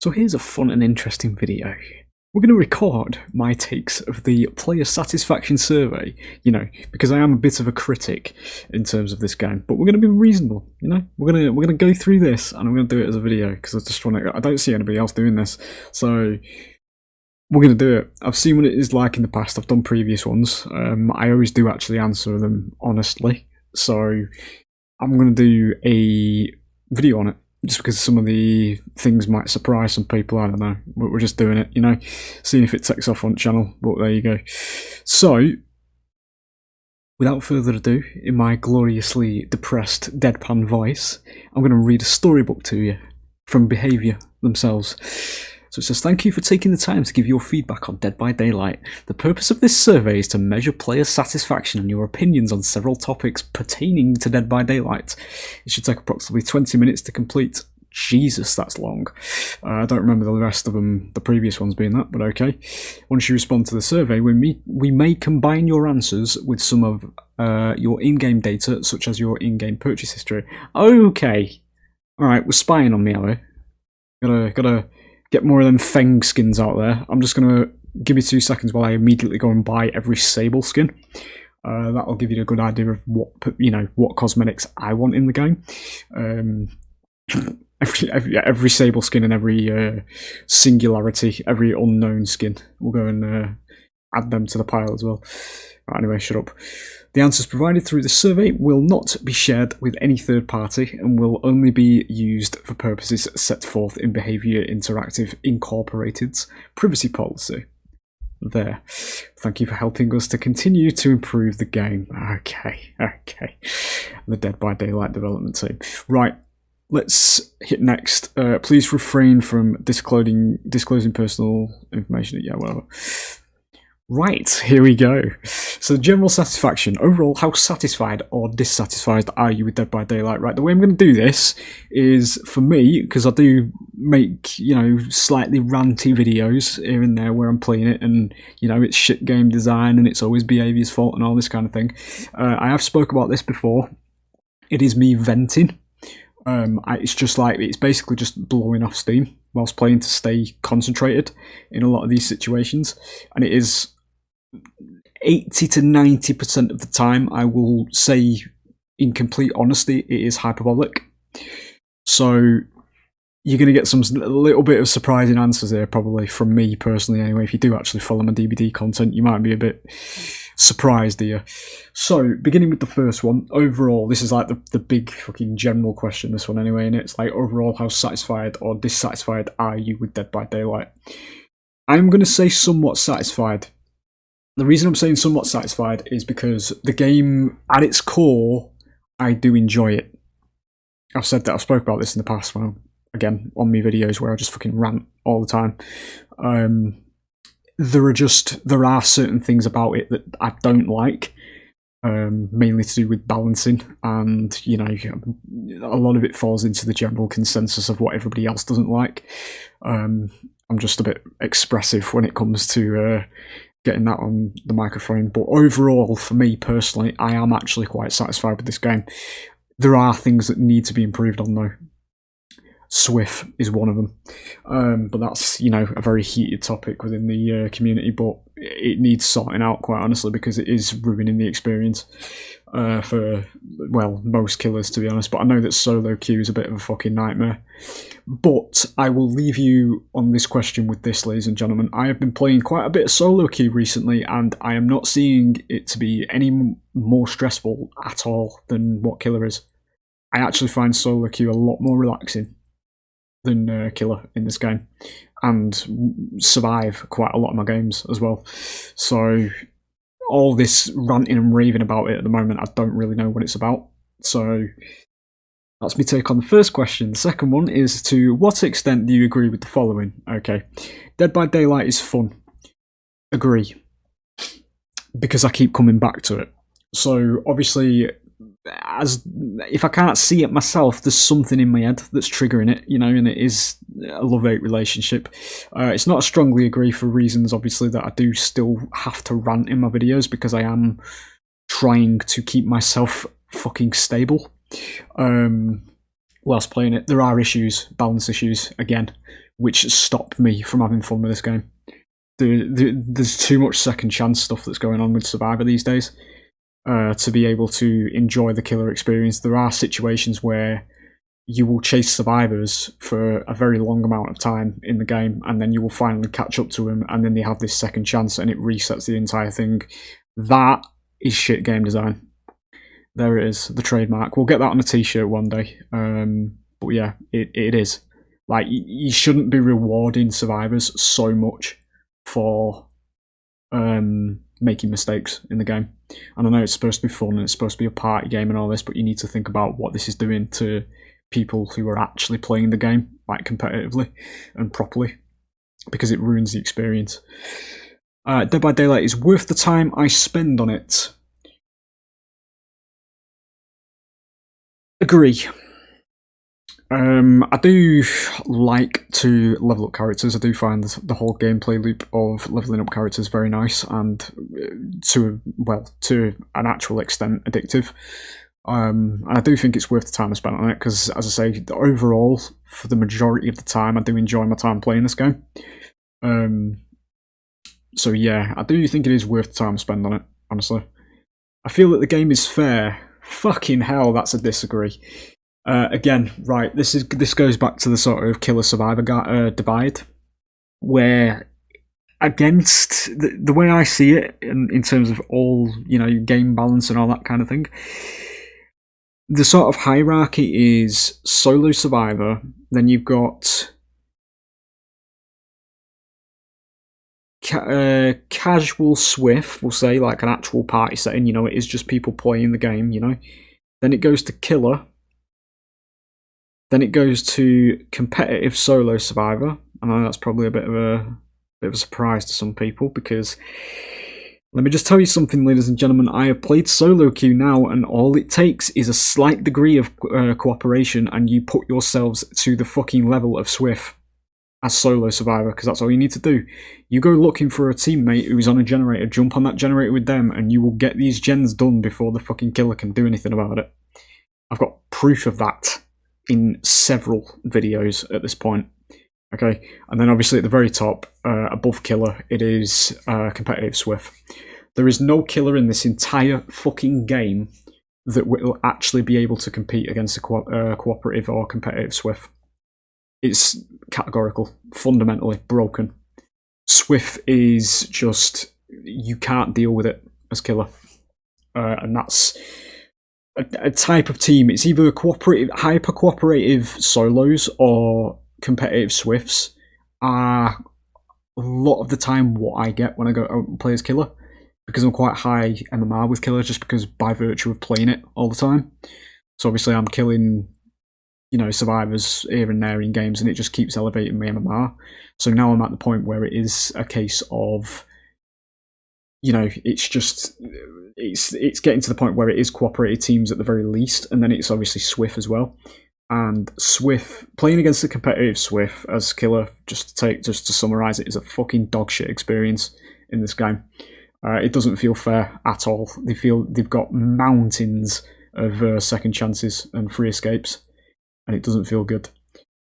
So here's a fun and interesting video. We're going to record my takes of the player satisfaction survey, because I am a bit of a critic in terms of this game, but we're going to be reasonable, We're going to go through this and I'm going to do it as a video because I don't see anybody else doing this. So we're going to do it. I've seen what it is like in the past. I've done previous ones. I always do actually answer them honestly. So I'm going to do a video on it. Just because some of the things might surprise some people, I don't know. But we're just doing it, seeing if it takes off on the channel. But there you go. So, without further ado, in my gloriously depressed deadpan voice, I'm going to read a storybook to you from Behaviour themselves. So it says, thank you for taking the time to give your feedback on Dead by Daylight. The purpose of this survey is to measure player satisfaction and your opinions on several topics pertaining to Dead by Daylight. It should take approximately 20 minutes to complete. Jesus, that's long. I don't remember the rest of them, the previous ones being that, but okay. Once you respond to the survey, we may combine your answers with some of your in-game data, such as your in-game purchase history. Okay. Alright, we're spying on me, are we? Gotta get more of them Feng skins out there. I'm just going to give you 2 seconds while I immediately go and buy every Sable skin. That'll give you a good idea of what cosmetics I want in the game. Every Sable skin and every Singularity, every unknown skin. We'll go and add them to the pile as well. Right, anyway, shut up. The answers provided through the survey will not be shared with any third party and will only be used for purposes set forth in Behaviour Interactive Incorporated's privacy policy. There. Thank you for helping us to continue to improve the game. Okay. The Dead by Daylight development team. Right, let's hit next. Please refrain from disclosing personal information. Yeah, whatever. Right, here we go. So general satisfaction. Overall, how satisfied or dissatisfied are you with Dead by Daylight? Right, the way I'm going to do this is, for me, because I do make, slightly ranty videos here and there where I'm playing it and, it's shit game design and it's always behaviour's fault and all this kind of thing. I have spoke about this before. It is me venting. It's basically just blowing off steam whilst playing to stay concentrated in a lot of these situations. And it is 80 to 90% of the time, I will say in complete honesty, it is hyperbolic. So you're going to get a little bit of surprising answers there, probably from me personally anyway. If you do actually follow my DbD content, you might be a bit surprised here. So beginning with the first one, overall, this is like the big fucking general question, this one anyway, and it's like, overall, how satisfied or dissatisfied are you with Dead by Daylight? I'm going to say somewhat satisfied. The reason I'm saying somewhat satisfied is because the game, at its core, I do enjoy it. I've said that, I've spoke about this in the past, again, on my videos where I just fucking rant all the time. There are certain things about it that I don't like, mainly to do with balancing, and a lot of it falls into the general consensus of what everybody else doesn't like. I'm just a bit expressive when it comes to getting that on the microphone, but overall, for me personally, I am actually quite satisfied with this game. There are things that need to be improved on though. Swift is one of them, but that's a very heated topic within the community, but it needs sorting out, quite honestly, because it is ruining the experience for, well, most killers, to be honest. But I know that solo queue is a bit of a fucking nightmare. But I will leave you on this question with this, ladies and gentlemen. I have been playing quite a bit of solo queue recently, and I am not seeing it to be any more stressful at all than what killer is. I actually find solo queue a lot more relaxing than killer in this game, and survive quite a lot of my games as well. So all this ranting and raving about it at the moment, I don't really know what it's about. So that's my take on the first question. The second one is, to what extent do you agree with the following? Okay, Dead by Daylight is fun. Agree. Because I keep coming back to it. So obviously, if I can't see it myself, there's something in my head that's triggering it, and it is a love-hate relationship. It's not a strongly agree for reasons, obviously, that I do still have to rant in my videos, because I am trying to keep myself fucking stable. whilst playing it. There are issues, balance issues, again, which stop me from having fun with this game. There's too much second chance stuff that's going on with Survivor these days to be able to enjoy the killer experience. There are situations where you will chase survivors for a very long amount of time in the game, and then you will finally catch up to them, and then they have this second chance and it resets the entire thing. That is shit game design. There it is, the trademark. We'll get that on a t-shirt one day. But yeah, it is. Like, you shouldn't be rewarding survivors so much for making mistakes in the game. And I know it's supposed to be fun and it's supposed to be a party game and all this, but you need to think about what this is doing to people who are actually playing the game, like, competitively and properly, because it ruins the experience. Dead by Daylight is worth the time I spend on it. Agree. I do like to level up characters. I do find the whole gameplay loop of leveling up characters very nice and to an actual extent addictive. And I do think it's worth the time I spent on it because, as I say, overall, for the majority of the time, I do enjoy my time playing this game. So yeah, I do think it is worth the time I spend on it, honestly. I feel that the game is fair. Fucking hell, that's a disagree. Again, right, this goes back to the sort of killer survivor divide, where against the way I see it in terms of all, game balance and all that kind of thing, the sort of hierarchy is solo survivor, then you've got casual swift, we'll say, like an actual party setting, it is just people playing the game, Then it goes to killer. Then it goes to competitive solo survivor. I know that's probably a bit of a surprise to some people, because let me just tell you something, ladies and gentlemen. I have played solo queue now, and all it takes is a slight degree of cooperation, and you put yourselves to the fucking level of swift as solo survivor, because that's all you need to do. You go looking for a teammate who's on a generator, jump on that generator with them, and you will get these gens done before the fucking killer can do anything about it. I've got proof of that in several videos at this point. Okay, and then obviously at the very top, above killer, it is competitive swift. There is no killer in this entire fucking game that will actually be able to compete against a cooperative or competitive swift. It's categorical, fundamentally broken. Swift is just, you can't deal with it as killer. And that's a type of team. It's either cooperative, hyper cooperative solos or competitive swifts are a lot of the time what I get when I go out and play as killer, because I'm quite high MMR with killer, just because by virtue of playing it all the time. So obviously I'm killing, survivors here and there in games, and it just keeps elevating my MMR. So now I'm at the point where it is a case of, it's just, it's getting to the point where it is cooperative teams at the very least, and then it's obviously swift as well. And swift, playing against the competitive swift as killer, just to summarize it, is a fucking dogshit experience in this game. It doesn't feel fair at all. They've got mountains of second chances and free escapes, and it doesn't feel good.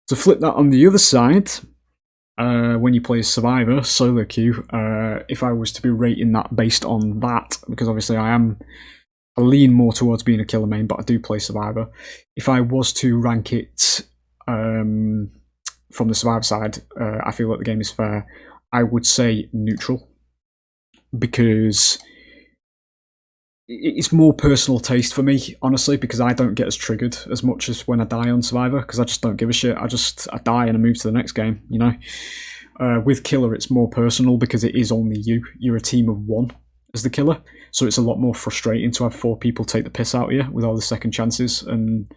To flip that on the other side, when you play Survivor solo queue, if I was to be rating that based on that, because obviously I lean more towards being a killer main, but I do play Survivor. If I was to rank it from the Survivor side, I feel like the game is fair. I would say neutral, because it's more personal taste for me, honestly, because I don't get as triggered as much as when I die on Survivor, because I just don't give a shit. I die and I move to the next game, With killer, it's more personal because it is only you. You're a team of one as the killer, so it's a lot more frustrating to have 4 people take the piss out of you with all the second chances and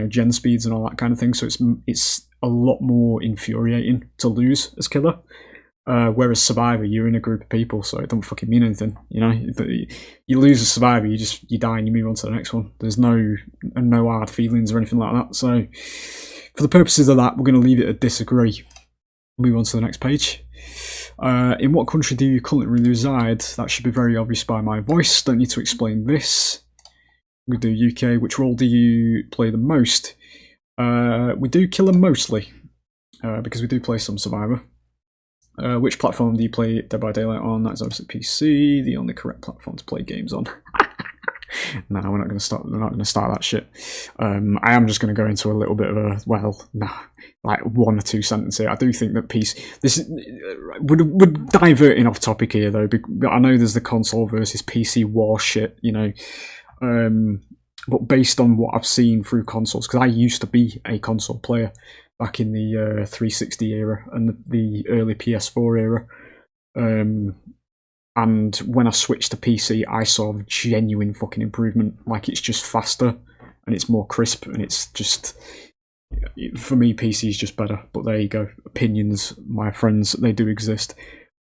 gen speeds and all that kind of thing. So it's a lot more infuriating to lose as killer. Whereas Survivor, you're in a group of people, so it don't fucking mean anything. You lose a Survivor, you die and you move on to the next one. There's no hard feelings or anything like that. So for the purposes of that, we're going to leave it at disagree. Move on to the next page. In what country do you currently reside? That should be very obvious by my voice. Don't need to explain this. We do UK. Which role do you play the most? We do killer mostly, because we do play some Survivor. Which platform do you play Dead by Daylight on? That's obviously PC, the only correct platform to play games on. No, we're not going to start. We're not going to start that shit. I am just going to go into a little bit of a like 1 or 2 sentences here. I do think that we're diverting off topic here though. I know there's the console versus PC war shit, you know. But based on what I've seen through consoles, because I used to be a console player back in the 360 era and the early PS4 era. And when I switched to PC, I saw genuine fucking improvement. Like, it's just faster and it's more crisp, and it's just, for me, PC is just better. But there you go. Opinions, my friends, they do exist.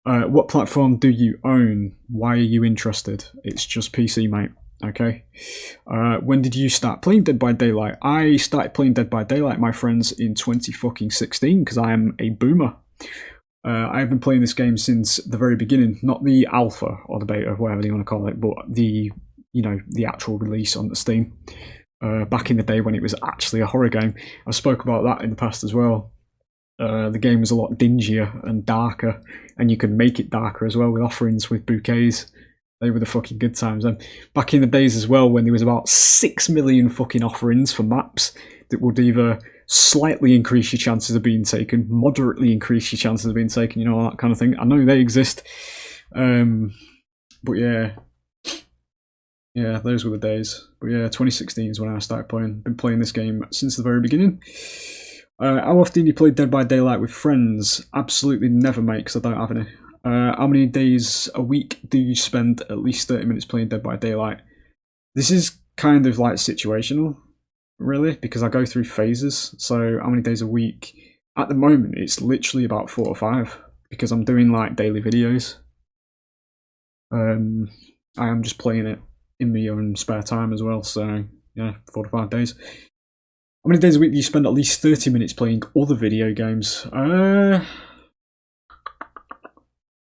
What platform do you own? Why are you interested? It's just PC, mate. Okay. When did you start playing Dead by Daylight? I started playing Dead by Daylight, my friends, in 2016 because I am a boomer. I have been playing this game since the very beginning, not the alpha or the beta, whatever you want to call it, but the actual release on the Steam. Back in the day when it was actually a horror game. I've spoke about that in the past as well. The game was a lot dingier and darker, and you could make it darker as well with offerings, with bouquets. They were the fucking good times. And back in the days as well, when there was about 6 million fucking offerings for maps that would either slightly increase your chances of being taken, moderately increase your chances of being taken, you know, that kind of thing. I know they exist. But yeah, those were the days. But yeah, 2016 is when I started playing. Been playing this game since the very beginning. How often do you play Dead by Daylight with friends? Absolutely never, mate, because I don't have any. How many days a week do you spend at least 30 minutes playing Dead by Daylight? This is kind of like situational, really, because I go through phases. So how many days a week? At the moment, it's literally about 4 or 5, because I'm doing like daily videos. I am just playing it in my own spare time as well, so yeah, 4 to 5 days. How many days a week do you spend at least 30 minutes playing other video games?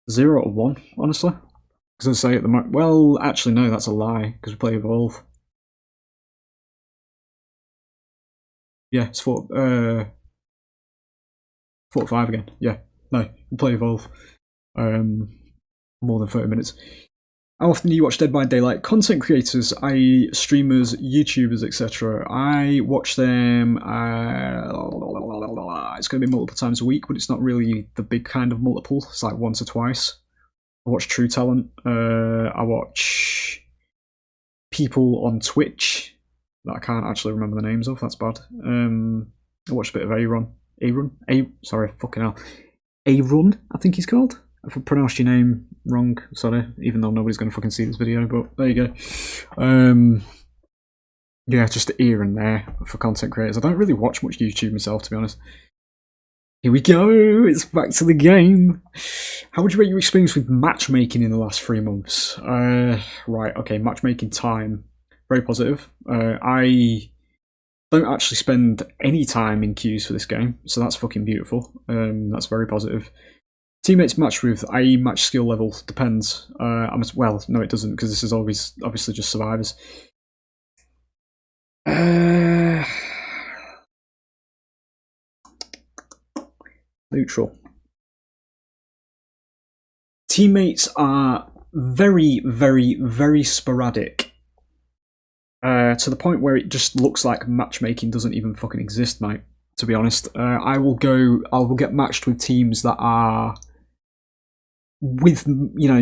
0 or 1, honestly. Because I say at the moment, well, actually no, that's a lie, because we play Evolve. Yeah, it's 4 to 5 again. Yeah, no, we play Evolve. More than 30 minutes. How often do you watch Dead by Daylight? Content creators, i.e. streamers, YouTubers, etc. I watch them, it's going to be multiple times a week, but it's not really the big kind of multiple. It's like once or twice. I watch True Talent. I watch people on Twitch that I can't actually remember the names of. That's bad. I watched a bit of Aaron, sorry, fucking hell. Aaron, I think he's called. If I pronounced your name wrong, sorry, even though nobody's going to fucking see this video, but there you go. Yeah, just here and there for content creators. I don't really watch much YouTube myself, to be honest. Here we go, it's back to the game. How would you rate your experience with matchmaking in the last 3 months? Right, okay, matchmaking time. Very positive. I don't actually spend any time in queues for this game, so that's fucking beautiful. That's very positive. Teammates match with, i.e. match skill level, depends. Well, no it doesn't, because this is always obviously just survivors. Neutral. Teammates are very, very, very sporadic. To the point where it just looks like matchmaking doesn't even fucking exist, mate. To be honest, I will get matched with teams that are with, you know,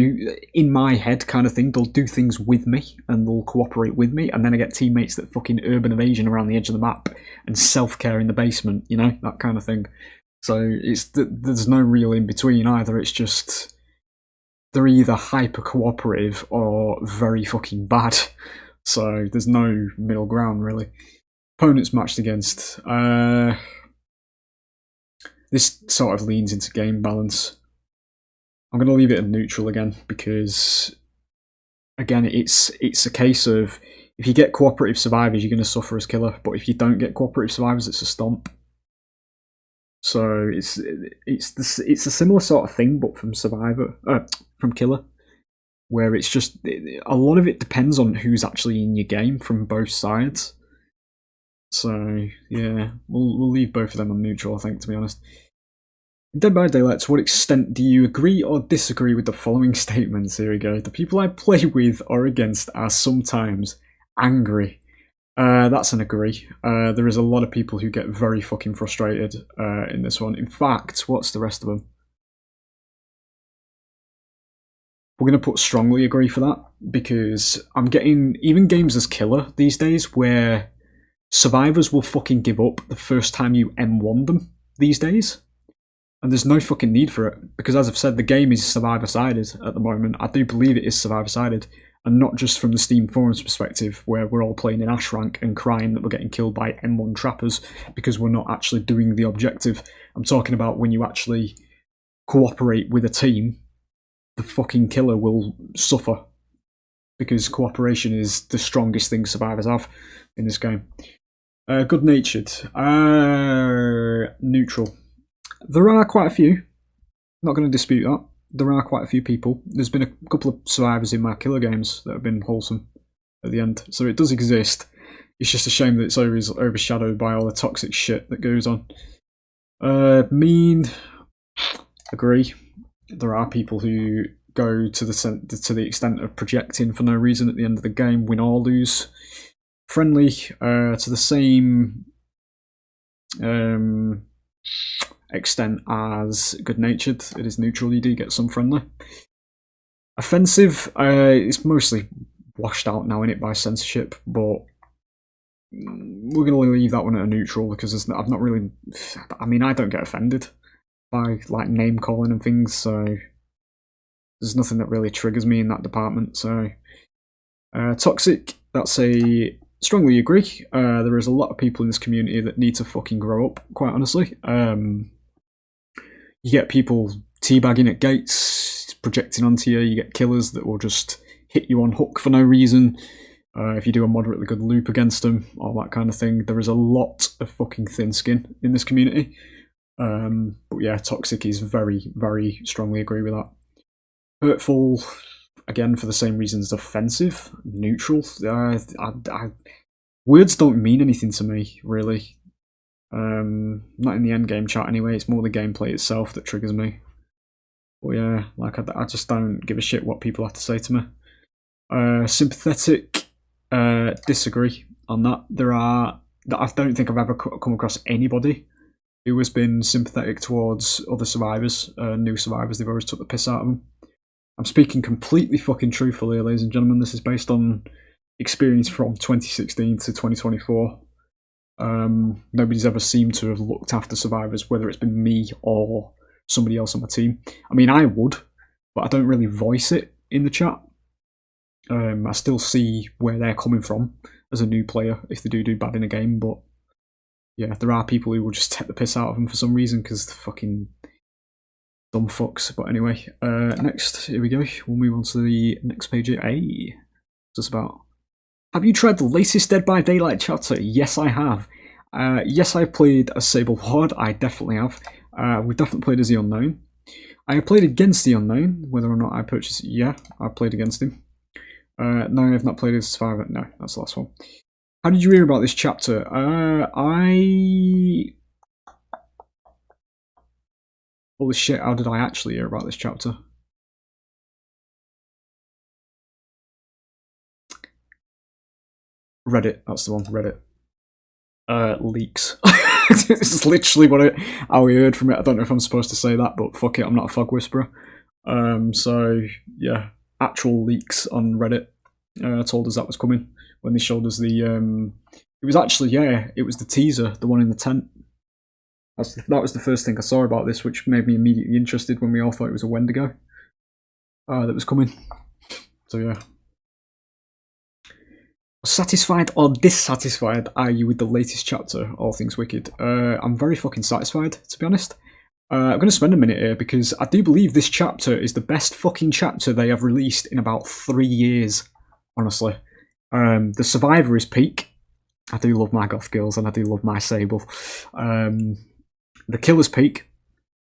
in my head kind of thing. They'll do things with me and they'll cooperate with me, and then I get teammates that fucking urban evasion around the edge of the map and self-care in the basement, you know, that kind of thing. So there's no real in between either. It's just they're either hyper cooperative or very fucking bad. So there's no middle ground really. Opponents matched against. This sort of leans into game balance. I'm going to leave it at neutral again, because again it's a case of if you get cooperative survivors, you're going to suffer as killer, but if you don't get cooperative survivors, it's a stomp. So it's a similar sort of thing, but from from killer, where it's just a lot of it depends on who's actually in your game from both sides. So yeah, we'll leave both of them on neutral, I think, to be honest. Dead by Daylight, to what extent do you agree or disagree with the following statements? Here we go. The people I play with or against are sometimes angry. That's an agree. There is a lot of people who get very fucking frustrated in this one. In fact, what's the rest of them? We're going to put strongly agree for that, because I'm getting even games as killer these days where survivors will fucking give up the first time you M1 them these days. And there's no fucking need for it, because as I've said, the game is survivor-sided at the moment. I do believe it is survivor-sided, and not just from the Steam forums perspective, where we're all playing in Ash rank and crying that we're getting killed by M1 trappers because we're not actually doing the objective. I'm talking about when you actually cooperate with a team, the fucking killer will suffer, because cooperation is the strongest thing survivors have in this game. Good-natured. Neutral. There are quite a few. Not going to dispute that. There are quite a few people. There's been a couple of survivors in my killer games that have been wholesome at the end. So it does exist. It's just a shame that it's overshadowed by all the toxic shit that goes on. Mean. Agree. There are people who go to the extent of projecting for no reason at the end of the game, win or lose. Friendly. To the same extent as good-natured. It is neutral. You do get some friendly. Offensive. It's mostly washed out now, innit, by censorship, but we're going to leave that one at a neutral, because I've not really. I mean, I don't get offended by like name calling and things, so there's nothing that really triggers me in that department. So toxic. That's a strongly agree. There is a lot of people in this community that need to fucking grow up, quite honestly. You get people teabagging at gates, projecting onto you. You get killers that will just hit you on hook for no reason. If you do a moderately good loop against them, all that kind of thing. There is a lot of fucking thin skin in this community. But yeah, toxic is very, very strongly agree with that. Hurtful, again, for the same reasons. Offensive, neutral. Words don't mean anything to me, really. Not in the end game chat anyway. It's more the gameplay itself that triggers me. But yeah, like I just don't give a shit what people have to say to me. Sympathetic, disagree on that. I don't think I've ever come across anybody who has been sympathetic towards other survivors, new survivors. They've always took the piss out of them. I'm speaking completely fucking truthfully, ladies and gentlemen. This is based on experience from 2016 to 2024. Nobody's ever seemed to have looked after survivors, whether it's been me or somebody else on my team. I mean, I would, but I don't really voice it in the chat. I still see where they're coming from as a new player if they do bad in a game, but yeah, there are people who will just take the piss out of them for some reason because they're fucking dumb fucks. But anyway, next, here we go. We'll move on to the next page here. Hey, what's this about? Have you tried the latest Dead by Daylight chapter? Yes, I have. Yes, I've played as Sable Horde. I definitely have. We've definitely played as the Unknown. I have played against the Unknown. Whether or not I purchased it, yeah, I've played against him. No, I've not played as Survivor. No, that's the last one. How did you hear about this chapter? Holy shit, how did I actually hear about this chapter? Reddit, that's the one, Reddit. Leaks. This is literally how we heard from it. I don't know if I'm supposed to say that, but fuck it, I'm not a fog whisperer. So, yeah, actual leaks on Reddit told us that was coming when they showed us the... it was actually, yeah, it was the teaser, the one in the tent. That was the first thing I saw about this, which made me immediately interested when we all thought it was a Wendigo that was coming. So, yeah. Satisfied or dissatisfied are you with the latest chapter, All Things Wicked? I'm very fucking satisfied, to be honest. I'm going to spend a minute here because I do believe this chapter is the best fucking chapter they have released in about 3 years, honestly. The Survivor is peak. I do love my goth girls and I do love my Sable. The Killer's peak.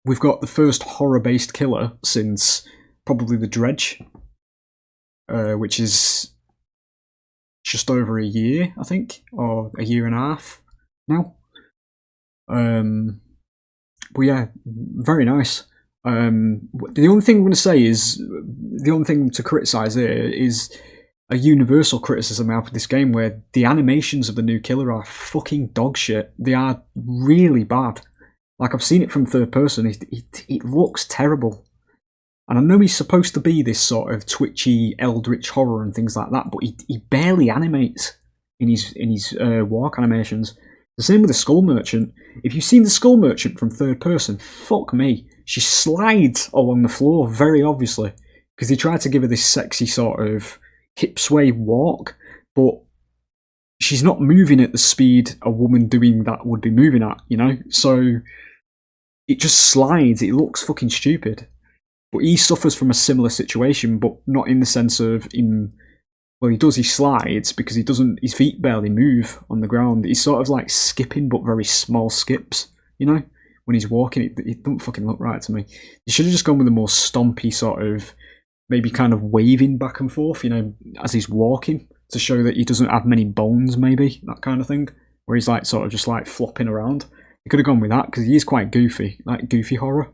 We've got the first horror-based killer since probably the Dredge, which is just over a year, I think, or a year and a half. now. But yeah, very nice. The only thing I'm going to say is, the only thing to criticise here is a universal criticism I have of this game, where the animations of the new killer are fucking dog shit. They are really bad. Like, I've seen it from third person, it looks terrible. And I know he's supposed to be this sort of twitchy, eldritch horror and things like that, but he barely animates in his walk animations. The same with the Skull Merchant. If you've seen the Skull Merchant from third person, fuck me. She slides along the floor, very obviously, because they tried to give her this sexy sort of hip sway walk, but she's not moving at the speed a woman doing that would be moving at, you know? So it just slides. It looks fucking stupid. But he suffers from a similar situation, but not in the sense of him. Well, he slides because his feet barely move on the ground. He's sort of like skipping, but very small skips, you know? When he's walking, it don't fucking look right to me. You should have just gone with a more stompy sort of, maybe kind of waving back and forth, you know, as he's walking, to show that he doesn't have many bones, maybe, that kind of thing, where he's like sort of just like flopping around. You could have gone with that, because he is quite goofy, like goofy horror.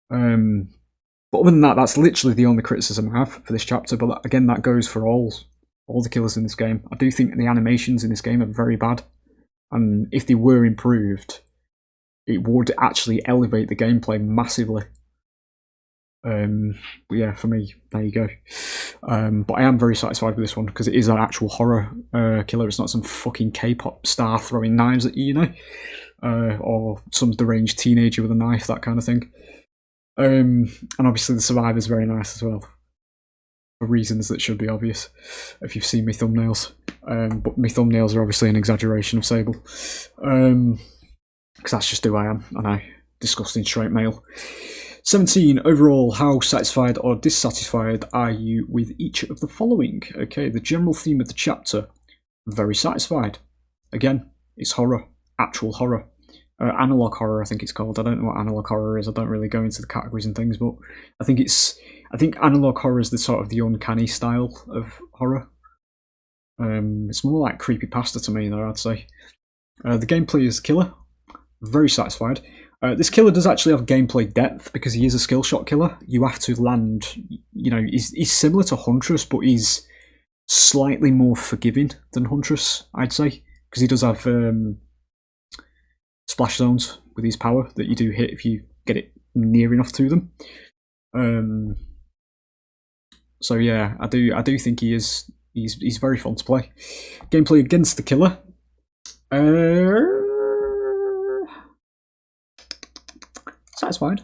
But other than that, that's literally the only criticism I have for this chapter. But again, that goes for all the killers in this game. I do think the animations in this game are very bad, and if they were improved, it would actually elevate the gameplay massively. But yeah, for me, there you go. But I am very satisfied with this one, because it is an actual horror killer. It's not some fucking K-pop star throwing knives at you, you know, or some deranged teenager with a knife, that kind of thing. And obviously the survivor's very nice as well, for reasons that should be obvious if you've seen my thumbnails. But my thumbnails are obviously an exaggeration of Sable, because that's just who I am. I know, disgusting straight male. 17. Overall, how satisfied or dissatisfied are you with each of the following? Okay, the general theme of the chapter, very satisfied. Again, it's horror, actual horror. Analog horror, I think it's called. I don't know what analog horror is. I don't really go into the categories and things, but I think analog horror is the sort of the uncanny style of horror. It's more like creepypasta to me, though, I'd say. The gameplay is killer. Very satisfied. This killer does actually have gameplay depth, because he is a skill shot killer. You have to land, you know, he's similar to Huntress, but he's slightly more forgiving than Huntress, I'd say, because he does have splash zones with his power that you do hit if you get it near enough to them. So yeah, I do think he's very fun to play. Gameplay against the killer. Satisfied.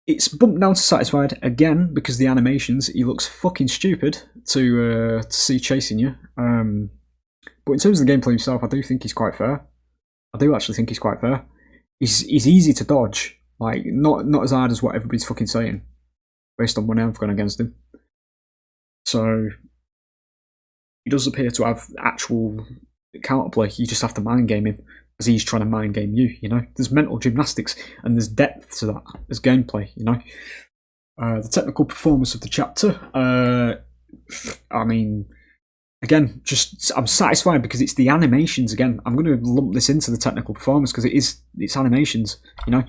It's bumped down to satisfied again because the animations, he looks fucking stupid to see chasing you. But in terms of the gameplay himself, I do think he's quite fair. I do actually think he's quite fair. He's easy to dodge, like not as hard as what everybody's fucking saying, based on when I've gone against him. So he does appear to have actual counterplay. You just have to mind game him, as he's trying to mind game you. You know, there's mental gymnastics and there's depth to that. There's gameplay. You know, the technical performance of the chapter. I mean, again, just I'm satisfied because it's the animations. Again, I'm going to lump this into the technical performance because it's animations. You know,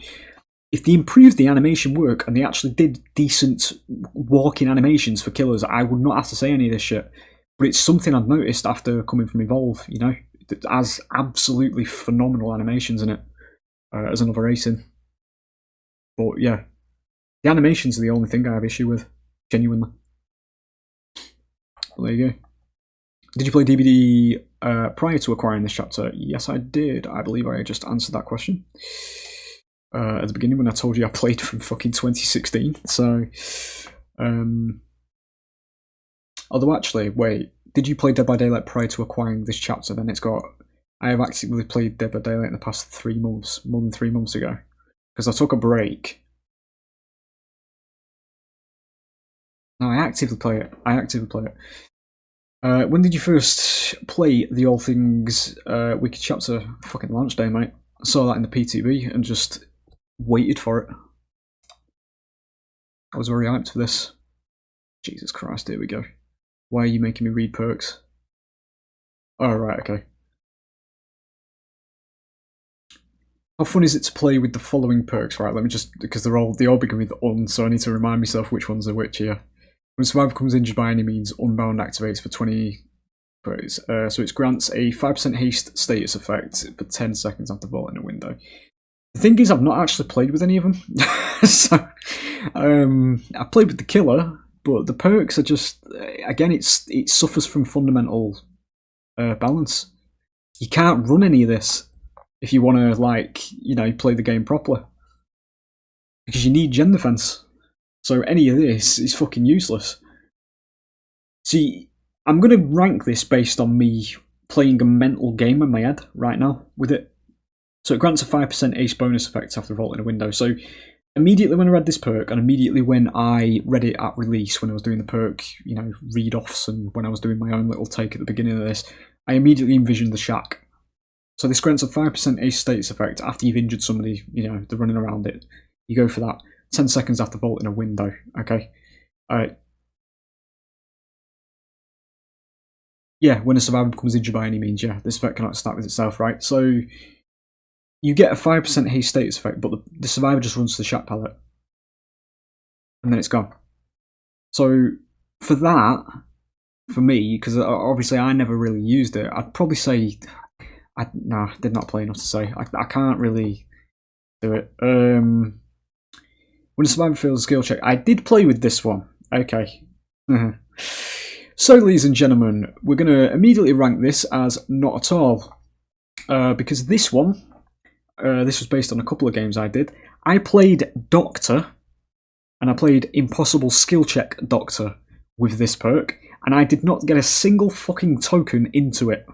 if they improved the animation work and they actually did decent walking animations for killers, I would not have to say any of this shit. But it's something I've noticed after coming from Evolve. You know, it has absolutely phenomenal animations in it as another racing. But yeah, the animations are the only thing I have issue with, genuinely. Well, there you go. Did you play DbD prior to acquiring this chapter? Yes, I did. I believe I just answered that question at the beginning when I told you I played from fucking 2016. So, although actually, wait, did you play Dead by Daylight prior to acquiring this chapter? Then it's got. I have actively played Dead by Daylight in the past 3 months, more than 3 months ago, because I took a break. No, I actively play it. When did you first play the All Things Wicked chapter? Fucking launch day, mate. I saw that in the PTB and just waited for it. I was very hyped for this. Jesus Christ, here we go. Why are you making me read perks? Oh, right, okay. How fun is it to play with the following perks? Right, let me just, because they all begin with un, so I need to remind myself which ones are which here. When a survivor becomes injured by any means, Unbound activates for 20 praise. So it grants a 5% haste status effect for 10 seconds after vaulting a window. The thing is, I've not actually played with any of them. So, I played with the killer, but the perks are just, again, it suffers from fundamental balance. You can't run any of this if you want to, like, you know, play the game properly, because you need gen defense. So any of this is fucking useless. See, I'm going to rank this based on me playing a mental game in my head right now with it. So it grants a 5% ace bonus effect after vaulting a window. So immediately when I read this perk, and immediately when I read it at release, when I was doing the perk, you know, read-offs, and when I was doing my own little take at the beginning of this, I immediately envisioned the shack. So this grants a 5% ace status effect after you've injured somebody, you know, they're running around it. You go for that. 10 seconds after vaulting a window, okay? Yeah, when a survivor becomes injured by any means, yeah, this effect cannot stack with itself, right? So you get a 5% haste status effect, but the survivor just runs to the shack pallet. And then it's gone. So for that, for me, because obviously I never really used it, I'd probably say, no, I did not play enough to say. I can't really do it. When a survivor fails a skill check, I did play with this one. Okay. So, ladies and gentlemen, we're going to immediately rank this as not at all. Because this one, this was based on a couple of games I did. I played Doctor, and I played Impossible Skill Check Doctor with this perk, and I did not get a single fucking token into it.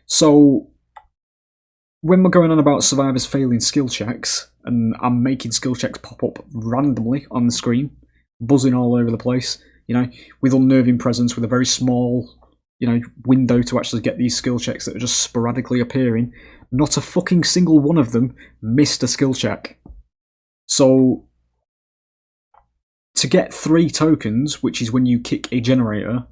So, when we're going on about survivors failing skill checks, and I'm making skill checks pop up randomly on the screen, buzzing all over the place, you know, with unnerving presence, with a very small, you know, window to actually get these skill checks that are just sporadically appearing, not a fucking single one of them missed a skill check. So, to get 3 tokens, which is when you kick a generator,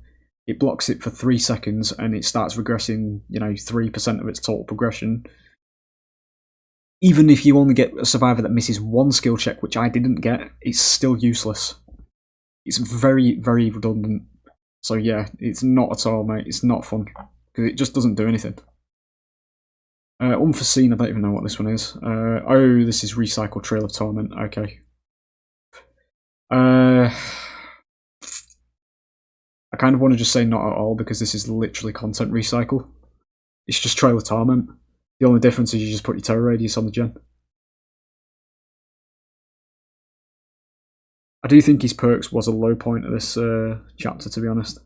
it blocks it for 3 seconds and it starts regressing, you know, 3% of its total progression. Even if you only get a survivor that misses 1 skill check, which I didn't get, it's still useless. It's very, very redundant. So yeah, it's not at all, mate. It's not fun, because it just doesn't do anything. Unforeseen, I don't even know what this one is. Oh, this is Recycle Trail of Torment. Okay. I kind of want to just say not at all, because this is literally content recycle. It's just Trail of Torment. The only difference is you just put your terror radius on the gen. I do think his perks was a low point of this chapter, to be honest.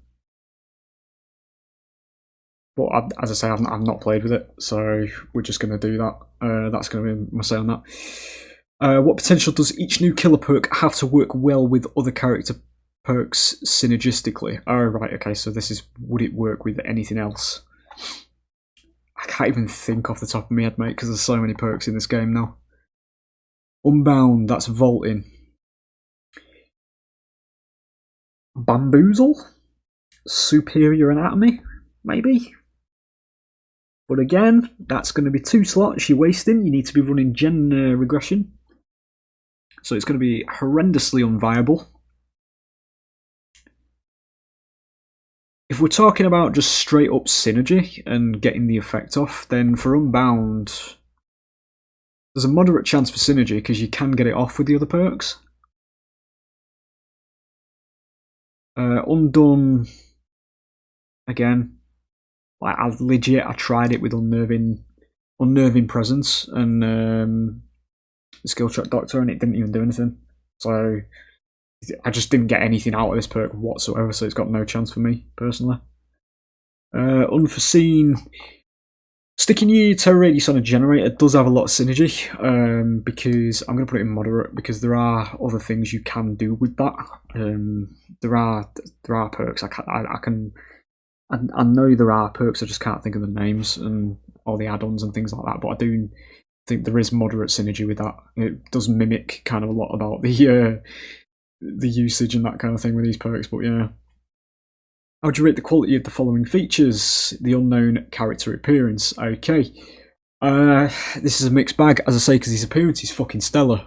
But as I say, I've not played with it, so we're just going to do that. That's going to be my say on that. What potential does each new killer perk have to work well with other character perks synergistically? Oh, right, okay, so this is, would it work with anything else? I can't even think off the top of my head, mate, because there's so many perks in this game now. Unbound, that's vaulting. Bamboozle? Superior anatomy? Maybe? But again, that's going to be 2 slots you're wasting. You need to be running gen regression. So it's going to be horrendously unviable. If we're talking about just straight up synergy and getting the effect off, then for Unbound, there's a moderate chance for synergy because you can get it off with the other perks. Undone, again, like I tried it with unnerving presence and the skill check doctor, and it didn't even do anything. So I just didn't get anything out of this perk whatsoever, so it's got no chance for me, personally. Unforeseen. Sticking your terror radius on a generator does have a lot of synergy, because I'm going to put it in moderate, because there are other things you can do with that. There are perks. I know there are perks, I just can't think of the names and all the add-ons and things like that, but I do think there is moderate synergy with that. It does mimic kind of a lot about the usage and that kind of thing with these perks, but yeah. How would you rate the quality of the following features? The unknown character appearance. Okay. This is a mixed bag, as I say, because his appearance is fucking stellar,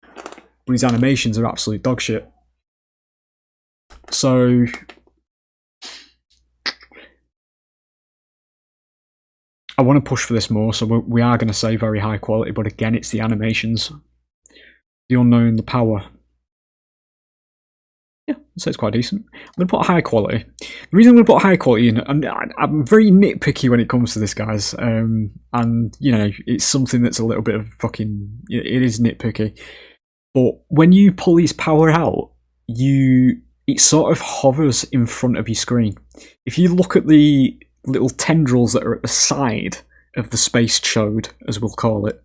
but his animations are absolute dog shit. So I want to push for this more, so we are going to say very high quality, but again, it's the animations. The Unknown, the power. Yeah, I'd say it's quite decent. I'm going to put high quality. The reason I'm going to put high quality in, I'm very nitpicky when it comes to this, guys. And, you know, it's something that's a little bit of fucking... It is nitpicky. But when you pull his power out, it sort of hovers in front of your screen. If you look at the little tendrils that are at the side of the space chode, as we'll call it,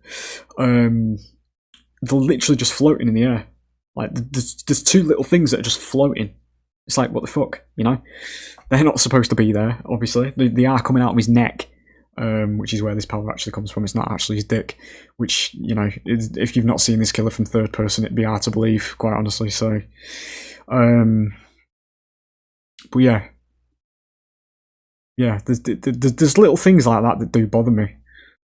they're literally just floating in the air. Like, there's two little things that are just floating. It's like, what the fuck, you know? They're not supposed to be there, obviously. They are coming out of his neck, which is where this power actually comes from. It's not actually his dick, which, you know, if you've not seen this killer from third person, it'd be hard to believe, quite honestly. So, but yeah. Yeah, there's little things like that do bother me.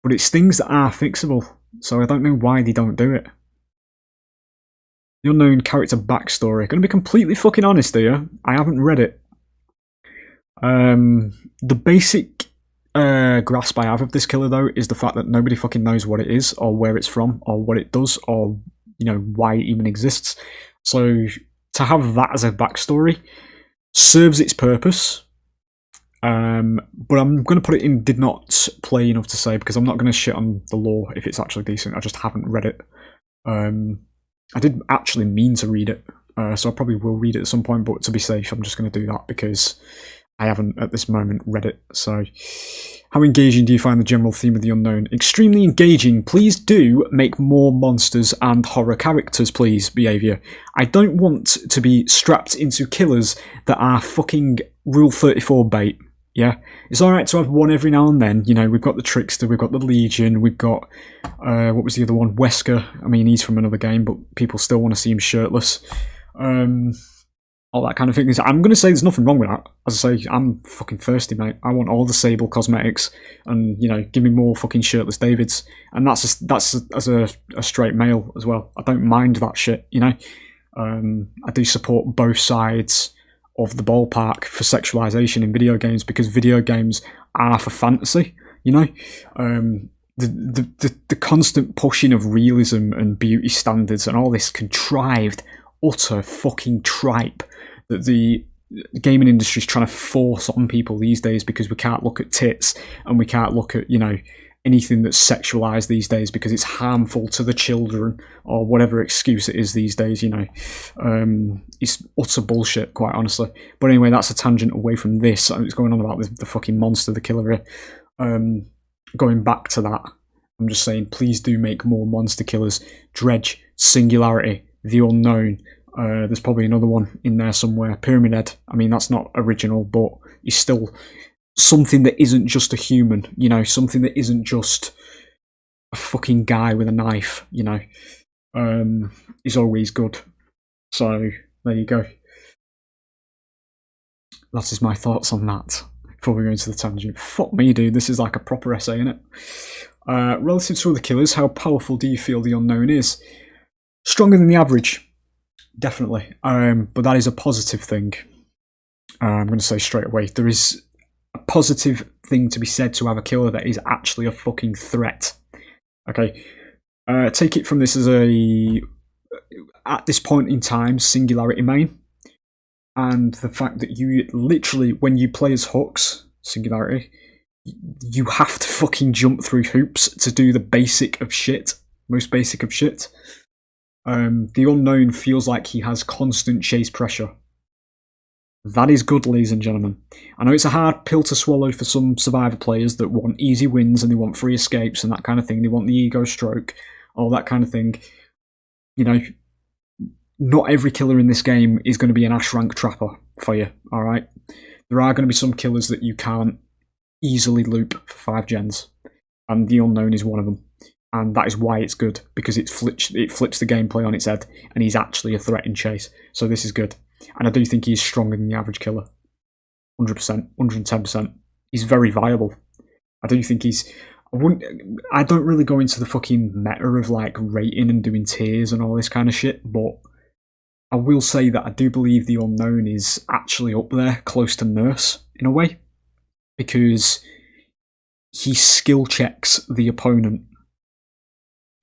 But it's things that are fixable, so I don't know why they don't do it. The Unknown character backstory. Gonna be completely fucking honest here, I haven't read it. The basic grasp I have of this killer, though, is the fact that nobody fucking knows what it is, or where it's from, or what it does, or, you know, why it even exists. So to have that as a backstory serves its purpose. But I'm going to put it in did not play enough to say, because I'm not going to shit on the lore if it's actually decent. I just haven't read it. I did actually mean to read it, so I probably will read it at some point, but to be safe, I'm just going to do that because I haven't at this moment read it. So, how engaging do you find the general theme of The Unknown? Extremely engaging. Please do make more monsters and horror characters, please, Behaviour. I don't want to be strapped into killers that are fucking Rule 34 bait. Yeah, it's alright to have one every now and then. You know, we've got the Trickster, we've got the Legion, we've got, what was the other one? Wesker. I mean, he's from another game, but people still want to see him shirtless. All that kind of thing. I'm going to say there's nothing wrong with that. As I say, I'm fucking thirsty, mate. I want all the Sable cosmetics and, you know, give me more fucking shirtless Davids. And that's as a straight male as well. I don't mind that shit, you know. I do support both sides of the ballpark for sexualization in video games, because video games are for fantasy, you know. The constant pushing of realism and beauty standards and all this contrived, utter fucking tripe that the gaming industry is trying to force on people these days, because we can't look at tits and we can't look at, you know, anything that's sexualized these days because it's harmful to the children, or whatever excuse it is these days, you know. It's utter bullshit, quite honestly. But anyway, that's a tangent away from this. It's going on about the fucking monster, the killer here. Going back to that, I'm just saying, please do make more monster killers. Dredge, Singularity, The Unknown. There's probably another one in there somewhere. Pyramid Head. I mean, that's not original, but he's still something that isn't just a human, you know, something that isn't just a fucking guy with a knife, you know, is always good. So, there you go. That is my thoughts on that, before we go into the tangent. Fuck me, dude, this is like a proper essay, innit? Relative to other killers, how powerful do you feel The Unknown is? Stronger than the average, definitely, but that is a positive thing. I'm going to say straight away, there is a positive thing to be said to have a killer that is actually a fucking threat. Okay, take it from this as at this point in time, Singularity main, and the fact that you literally, when you play as Hux, Singularity, you have to fucking jump through hoops to do the basic of shit, most basic of shit. The Unknown feels like he has constant chase pressure. That is good, ladies and gentlemen. I know it's a hard pill to swallow for some Survivor players that want easy wins and they want free escapes and that kind of thing. They want the ego stroke, all that kind of thing. You know, not every killer in this game is going to be an Ash rank trapper for you, alright? There are going to be some killers that you can't easily loop for 5 gens, and The Unknown is one of them. And that is why it's good, because it flips the gameplay on its head, and he's actually a threat in chase. So this is good. And I do think he's stronger than the average killer. 100%, 110%. He's very viable. I do think he's... I don't really go into the fucking meta of like rating and doing tiers and all this kind of shit, but I will say that I do believe the Unknown is actually up there, close to Nurse in a way, because he skill checks the opponent.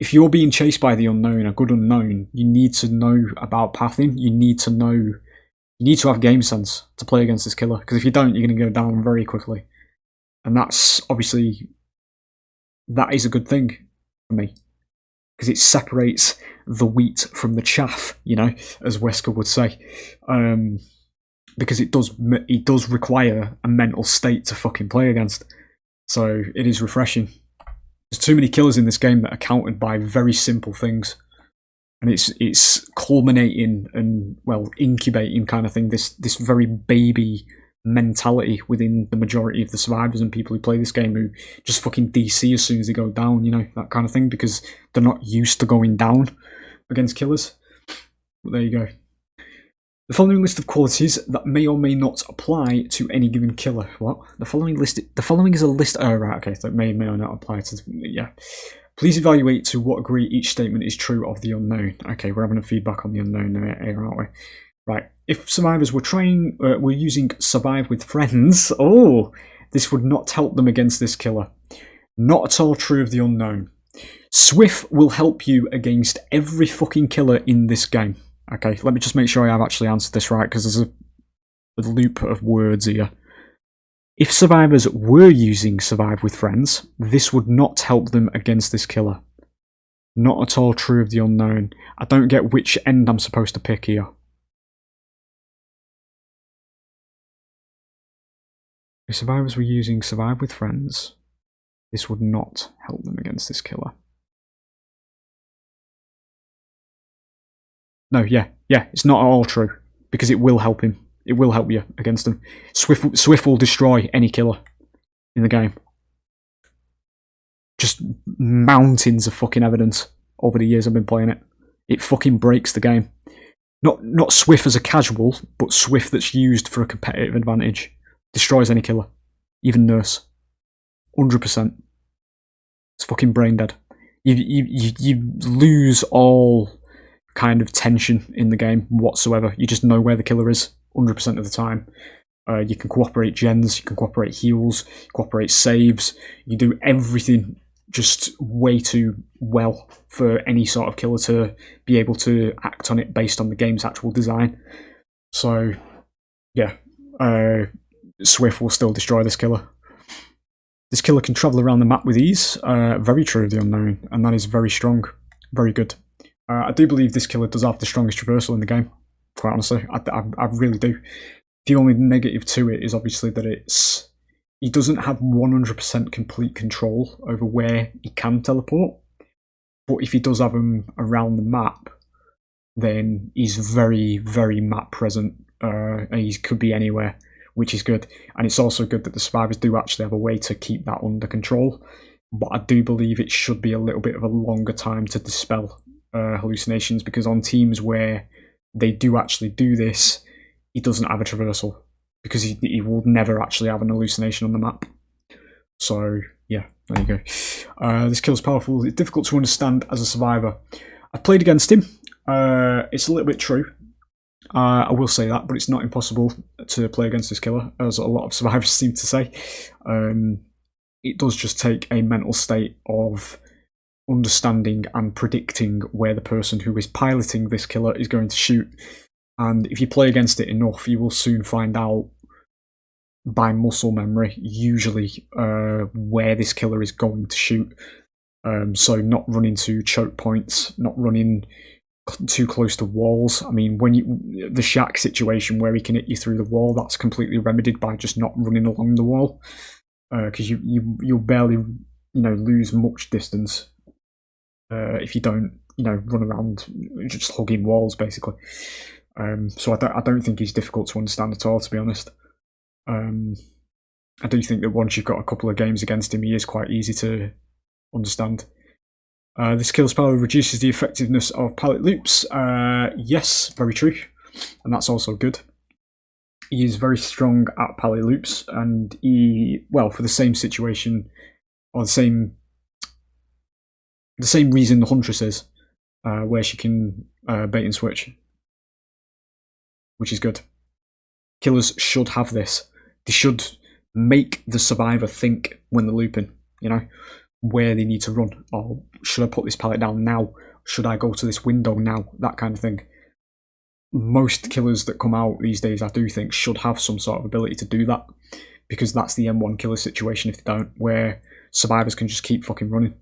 If you're being chased by the Unknown, a good Unknown, you need to know about pathing. You need to have game sense to play against this killer, because if you don't, you're going to go down very quickly. And that's obviously, that is a good thing for me, because it separates the wheat from the chaff, you know, as Wesker would say. Because it does require a mental state to fucking play against. So it is refreshing. There's too many killers in this game that are countered by very simple things. And it's culminating and, well, incubating kind of thing, this very baby mentality within the majority of the survivors and people who play this game, who just fucking DC as soon as they go down, you know, that kind of thing, because they're not used to going down against killers. But there you go. The following list of qualities that may or may not apply to any given killer. What? The following is a list. Oh, right, okay, so it may or not apply to. Yeah. Please evaluate to what degree each statement is true of the Unknown. Okay, we're having a feedback on the Unknown here, aren't we? Right. If survivors were using survive with friends, this would not help them against this killer. Not at all true of the Unknown. Swift will help you against every fucking killer in this game. Okay, let me just make sure I have actually answered this right, because there's a loop of words here. If survivors were using survive with friends, this would not help them against this killer. Not at all true of the Unknown. I don't get which end I'm supposed to pick here. If survivors were using survive with friends, this would not help them against this killer. No, yeah, it's not at all true, because it will help him. It will help you against him. Swift will destroy any killer in the game. Just mountains of fucking evidence over the years I've been playing it. It fucking breaks the game. Not Swift as a casual, but Swift that's used for a competitive advantage. Destroys any killer. Even Nurse. 100%. It's fucking brain dead. You lose all kind of tension in the game whatsoever. You just know where the killer is 100% of the time. You can cooperate gens, you can cooperate heals, cooperate saves. You do everything just way too well for any sort of killer to be able to act on it based on the game's actual design. So, yeah, Swift will still destroy this killer. This killer can travel around the map with ease. Very true of the Unknown, and that is very strong. Very good. I do believe this killer does have the strongest traversal in the game, quite honestly. I really do. The only negative to it is obviously that he doesn't have 100% complete control over where he can teleport. But if he does have him around the map, then he's very, very map present. And he could be anywhere, which is good. And it's also good that the survivors do actually have a way to keep that under control. But I do believe it should be a little bit of a longer time to dispel hallucinations, because on teams where they do actually do this, he doesn't have a traversal, because he will never actually have an hallucination on the map. So yeah, there you go. This kill's powerful. It's difficult to understand as a survivor. I've played against him. It's a little bit true. I will say that, but it's not impossible to play against this killer, as a lot of survivors seem to say. It does just take a mental state of understanding and predicting where the person who is piloting this killer is going to shoot. And if you play against it enough, you will soon find out by muscle memory, usually, where this killer is going to shoot. So not running to choke points, not running too close to walls. I mean, when the shack situation where he can hit you through the wall, that's completely remedied by just not running along the wall, because you'll barely, lose much distance if you don't, run around just hugging walls, basically. So I don't think he's difficult to understand at all, to be honest. I do think that once you've got a couple of games against him, he is quite easy to understand. This kill's power reduces the effectiveness of pallet loops. Yes, very true. And that's also good. He is very strong at pallet loops, and for the same situation, or the same the same reason the Huntress is, where she can bait and switch, which is good. Killers should have this. They should make the survivor think when they're looping, you know, where they need to run. Or should I put this pallet down now? Should I go to this window now? That kind of thing. Most killers that come out these days, I do think, should have some sort of ability to do that, because that's the M1 killer situation if they don't, where survivors can just keep fucking running.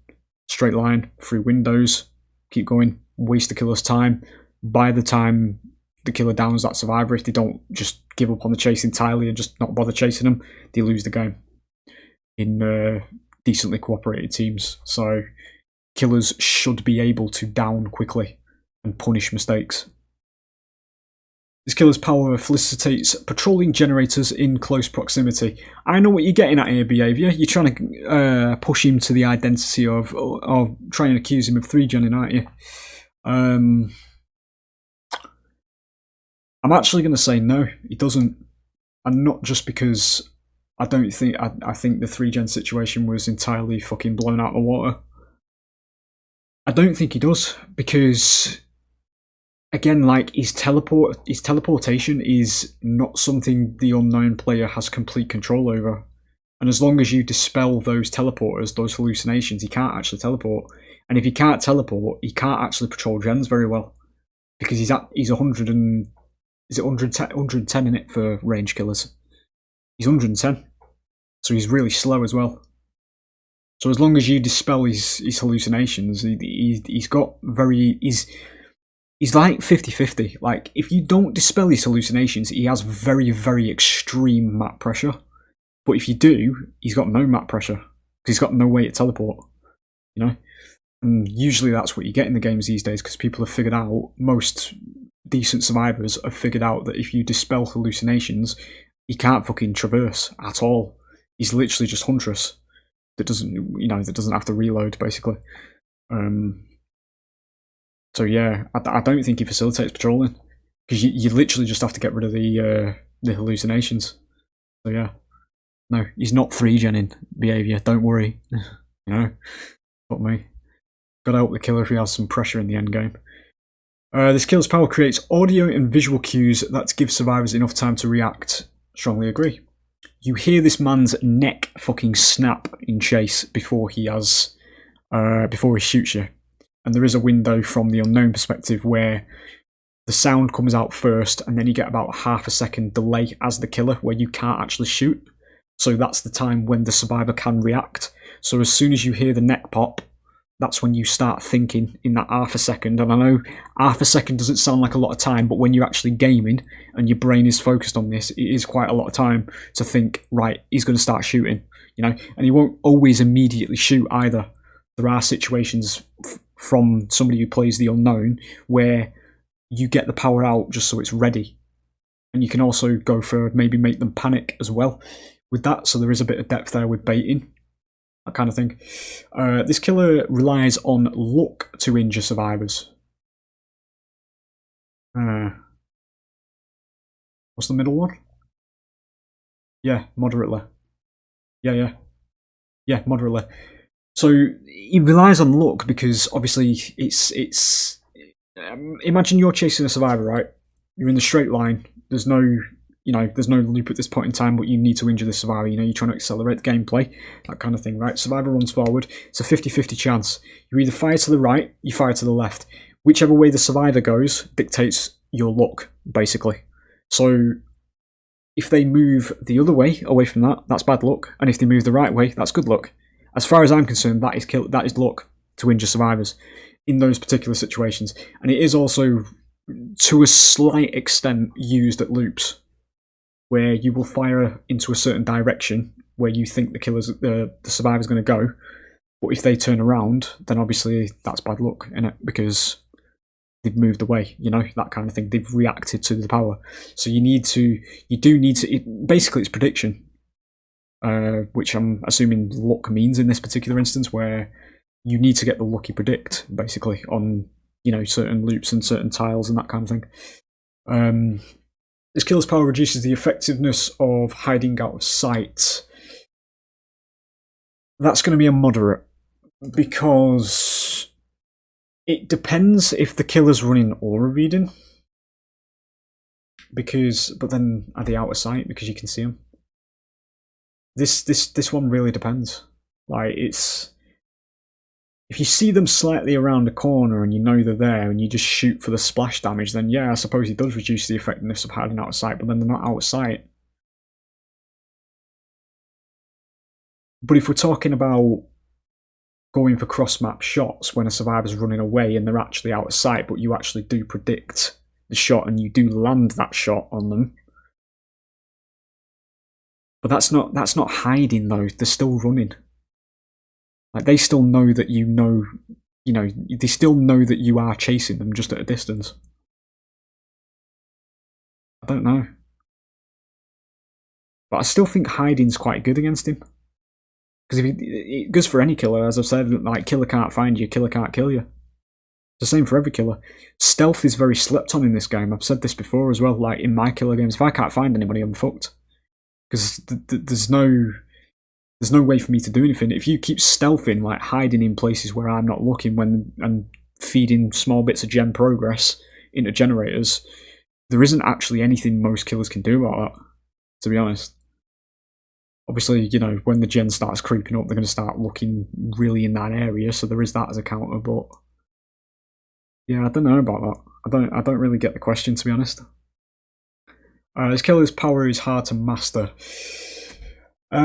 Straight line, through windows, keep going, waste the killer's time. By the time the killer downs that survivor, if they don't just give up on the chase entirely and just not bother chasing them, they lose the game in decently cooperated teams. So killers should be able to down quickly and punish mistakes. This killer's power felicitates patrolling generators in close proximity. I know what you're getting at here, Behaviour. You're trying to push him to the identity of trying to accuse him of 3-genning, aren't you? I'm actually going to say no, he doesn't. And not just because I don't think... I think the 3-gen situation was entirely fucking blown out of the water. I don't think he does, because... Again, like, his teleportation is not something the unknown player has complete control over. And as long as you dispel those teleporters, those hallucinations, he can't actually teleport. And if he can't teleport, he can't actually patrol gens very well. Because he's 100 and... Is it 110 in it for range killers? He's 110. So he's really slow as well. So as long as you dispel his hallucinations, he's got very... He's like 50-50. Like, if you don't dispel his hallucinations, he has very, very extreme map pressure. But if you do, he's got no map pressure, because he's got no way to teleport, you know? And usually that's what you get in the games these days, because people have figured out, most decent survivors have figured out that if you dispel hallucinations, he can't fucking traverse at all. He's literally just Huntress that doesn't, you know, that doesn't have to reload, basically. So yeah, I don't think he facilitates patrolling, because you literally just have to get rid of the hallucinations. So yeah, no, he's not 3-genning Behaviour. Don't worry, you know, fuck me. Gotta help the killer if he has some pressure in the end game. This killer's power creates audio and visual cues that give survivors enough time to react. Strongly agree. You hear this man's neck fucking snap in chase before he shoots you. And there is a window from the unknown perspective where the sound comes out first, and then you get about half a second delay as the killer where you can't actually shoot. So that's the time when the survivor can react. So as soon as you hear the neck pop, that's when you start thinking in that half a second. And I know half a second doesn't sound like a lot of time, but when you're actually gaming and your brain is focused on this, it is quite a lot of time to think, right, he's going to start shooting, you know? And he won't always immediately shoot either. There are situations from somebody who plays the unknown where you get the power out just so it's ready, and you can also go for maybe make them panic as well with that, so there is a bit of depth there with baiting, that kind of thing. This killer relies on luck to injure survivors. What's the middle one? Yeah, moderately. Yeah, moderately. So he relies on luck because obviously it's imagine you're chasing a survivor, right? You're in the straight line. There's no loop at this point in time, but you need to injure the survivor. You know, you're trying to accelerate the gameplay, that kind of thing, right? Survivor runs forward. It's a 50-50 chance. You either fire to the right, you fire to the left. Whichever way the survivor goes dictates your luck, basically. So if they move the other way, away from that, that's bad luck. And if they move the right way, that's good luck. As far as I'm concerned, that is luck to injure survivors in those particular situations. And it is also, to a slight extent, used at loops, where you will fire into a certain direction where you think the survivor's going to go. But if they turn around, then obviously that's bad luck, innit? Because they've moved away, you know, that kind of thing. They've reacted to the power. So you do need to, basically it's prediction. Which I'm assuming luck means in this particular instance, where you need to get the lucky predict, basically, on, you know, certain loops and certain tiles and that kind of thing. This killer's power reduces the effectiveness of hiding out of sight. That's going to be a moderate, because It depends if the killer's running aura reading. But then are they out of sight because you can see them? This one really depends. Like, it's, if you see them slightly around the corner and you know they're there and you just shoot for the splash damage, then yeah, I suppose it does reduce the effectiveness of hiding out of sight, but then they're not out of sight. But if we're talking about going for cross-map shots when a survivor's running away and they're actually out of sight, but you actually do predict the shot and you do land that shot on them. But that's not hiding though, they're still running. Like, they still know that you know, they still know that you are chasing them just at a distance. I don't know. But I still think hiding's quite good against him. Because if it goes for any killer, as I've said, like, killer can't find you, killer can't kill you. It's the same for every killer. Stealth is very slept on in this game. I've said this before as well, like in my killer games, if I can't find anybody, I'm fucked. Because there's no way for me to do anything. If you keep stealthing, like hiding in places where I'm not looking and feeding small bits of gen progress into generators, there isn't actually anything most killers can do about that, to be honest. Obviously, when the gen starts creeping up, they're going to start looking really in that area, so there is that as a counter, but yeah, I don't know about that. I don't really get the question, to be honest. This killer's power is hard to master. What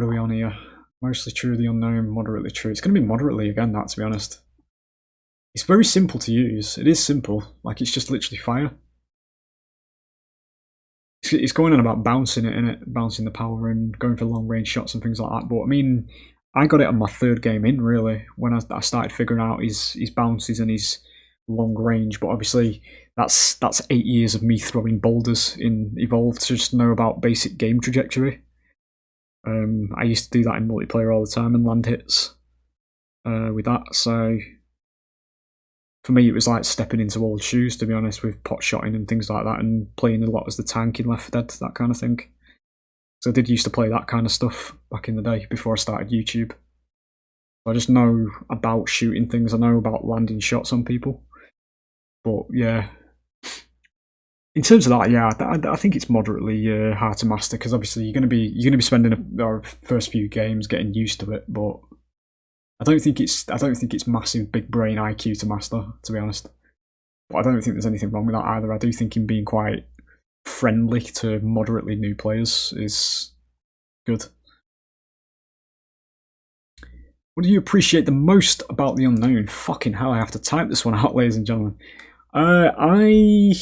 are we on here? Mostly true, the unknown, moderately true. It's going to be moderately again, that, to be honest. It's very simple to use. It is simple. Like, it's just literally fire. It's going on about bouncing it, innit? Bouncing the power and going for long range shots and things like that. But I mean, I got it on my third game in, really, when I started figuring out his bounces and his long range. But obviously, that's 8 years of me throwing boulders in Evolve to just know about basic game trajectory. I used to do that in multiplayer all the time and land hits with that. So for me, it was like stepping into old shoes, to be honest, with pot shotting and things like that, and playing a lot as the tank in Left 4 Dead, that kind of thing. So I did used to play that kind of stuff back in the day before I started YouTube. I just know about shooting things. I know about landing shots on people. But yeah, in terms of that, yeah, I think it's moderately hard to master, because obviously you're going to be spending our first few games getting used to it. But I don't think it's massive big brain IQ to master, to be honest. But I don't think there's anything wrong with that either. I do think him being quite friendly to moderately new players is good. What do you appreciate the most about the unknown? Fucking hell, I have to type this one out, ladies and gentlemen. I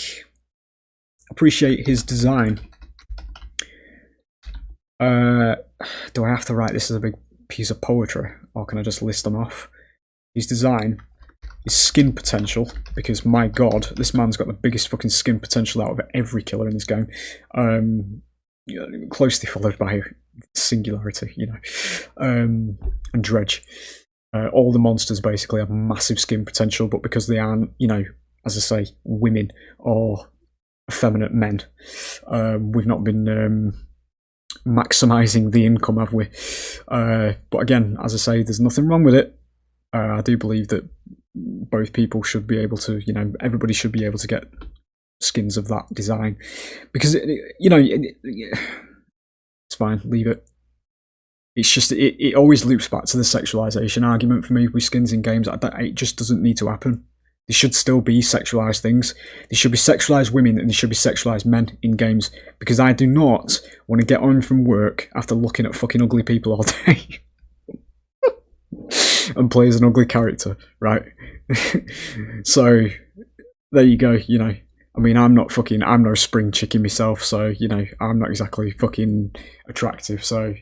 appreciate his design. Do I have to write this as a big piece of poetry, or can I just list them off? His design, his skin potential, because my god, this man's got the biggest fucking skin potential out of every killer in this game. Closely followed by Singularity, and Dredge. All the monsters basically have massive skin potential, but because they aren't, as I say, women or effeminate men, we've not been maximising the income, have we? But again, as I say, there's nothing wrong with it. I do believe that both people should be able to, everybody should be able to get skins of that design, because it's fine, leave it. It's just it always loops back to the sexualization argument for me with skins in games. It just doesn't need to happen. There should still be sexualized things. There should be sexualized women and there should be sexualized men in games, because I do not want to get home from work after looking at fucking ugly people all day and play as an ugly character, right? So there you go. I mean, I'm no spring chicken myself, so I'm not exactly fucking attractive. So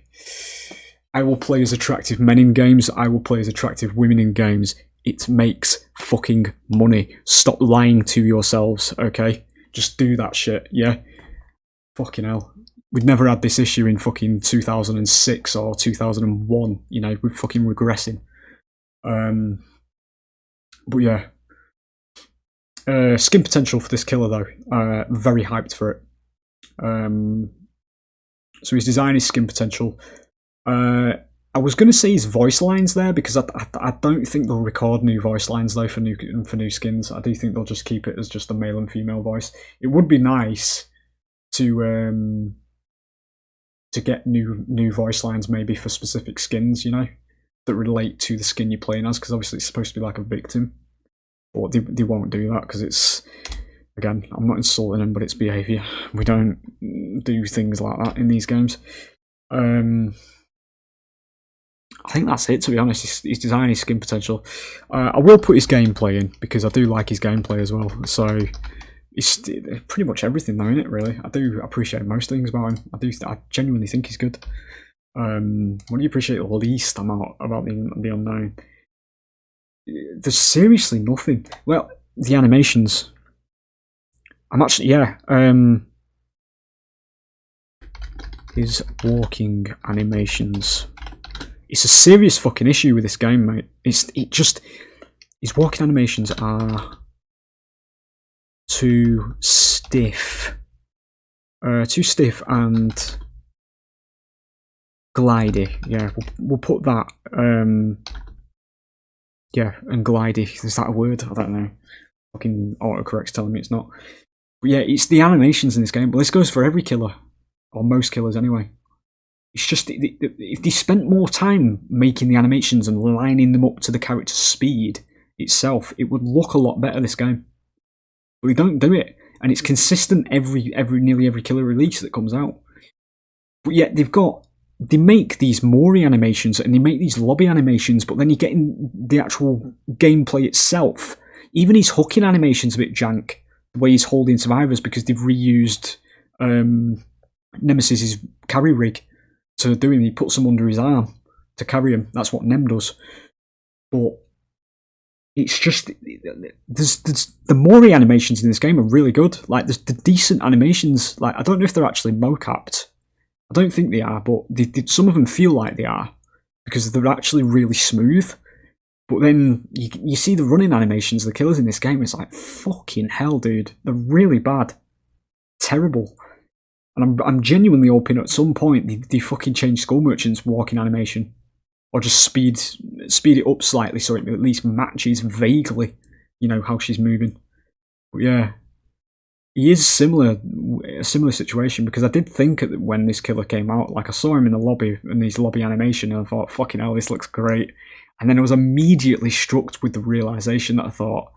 I will play as attractive men in games. I will play as attractive women in games. It makes fucking money. Stop lying to yourselves, okay? Just do that shit, yeah? Fucking hell. We'd never had this issue in fucking 2006 or 2001, we're fucking regressing. But yeah. Skin potential for this killer, though. Very hyped for it. So his design is skin potential. I was going to say his voice lines there, because I don't think they'll record new voice lines though for new skins. I do think they'll just keep it as just a male and female voice. It would be nice to get new voice lines maybe for specific skins, you know, that relate to the skin you're playing as, because obviously it's supposed to be like a victim. But they won't do that because it's, again, I'm not insulting them, but it's behaviour. We don't do things like that in these games. I think that's it, to be honest. He's designing his skin potential. I will put his gameplay in, because I do like his gameplay as well. So it's pretty much everything though, isn't it, really? I do appreciate most things about him. I genuinely think he's good. What do you appreciate the least about the unknown? There's seriously nothing. Well, the animations. I'm actually, his walking animations. It's a serious fucking issue with this game, mate. His walking animations are too stiff. Too stiff and glidey. Yeah, we'll put that. Yeah, and glidey. Is that a word? I don't know. Fucking autocorrect's telling me it's not. But yeah, it's the animations in this game. But this goes for every killer, or most killers anyway. It's just, if they spent more time making the animations and lining them up to the character's speed itself, it would look a lot better, this game. But they don't do it, and it's consistent nearly every killer release that comes out. But yet they make these Mori animations and they make these lobby animations, but then you get in the actual gameplay itself. Even his hooking animation's a bit jank, the way he's holding survivors, because they've reused Nemesis's carry rig to do him. He puts them under his arm to carry him. That's what Nem does. But it's just, there's the Mori animations in this game are really good. Like, there's the decent animations. Like, I don't know if they're actually mocapped. I don't think they are, but some of them feel like they are, because they're actually really smooth. But then you see the running animations of the killers in this game, it's like, fucking hell, dude. They're really bad. Terrible. And I'm genuinely hoping at some point they fucking change Skull Merchant's walking animation. Or just speed it up slightly so it at least matches vaguely, you know, how she's moving. But yeah. He is a similar situation, because I did think when this killer came out, like, I saw him in the lobby, in his lobby animation, and I thought, fucking hell, this looks great. And then I was immediately struck with the realisation that I thought,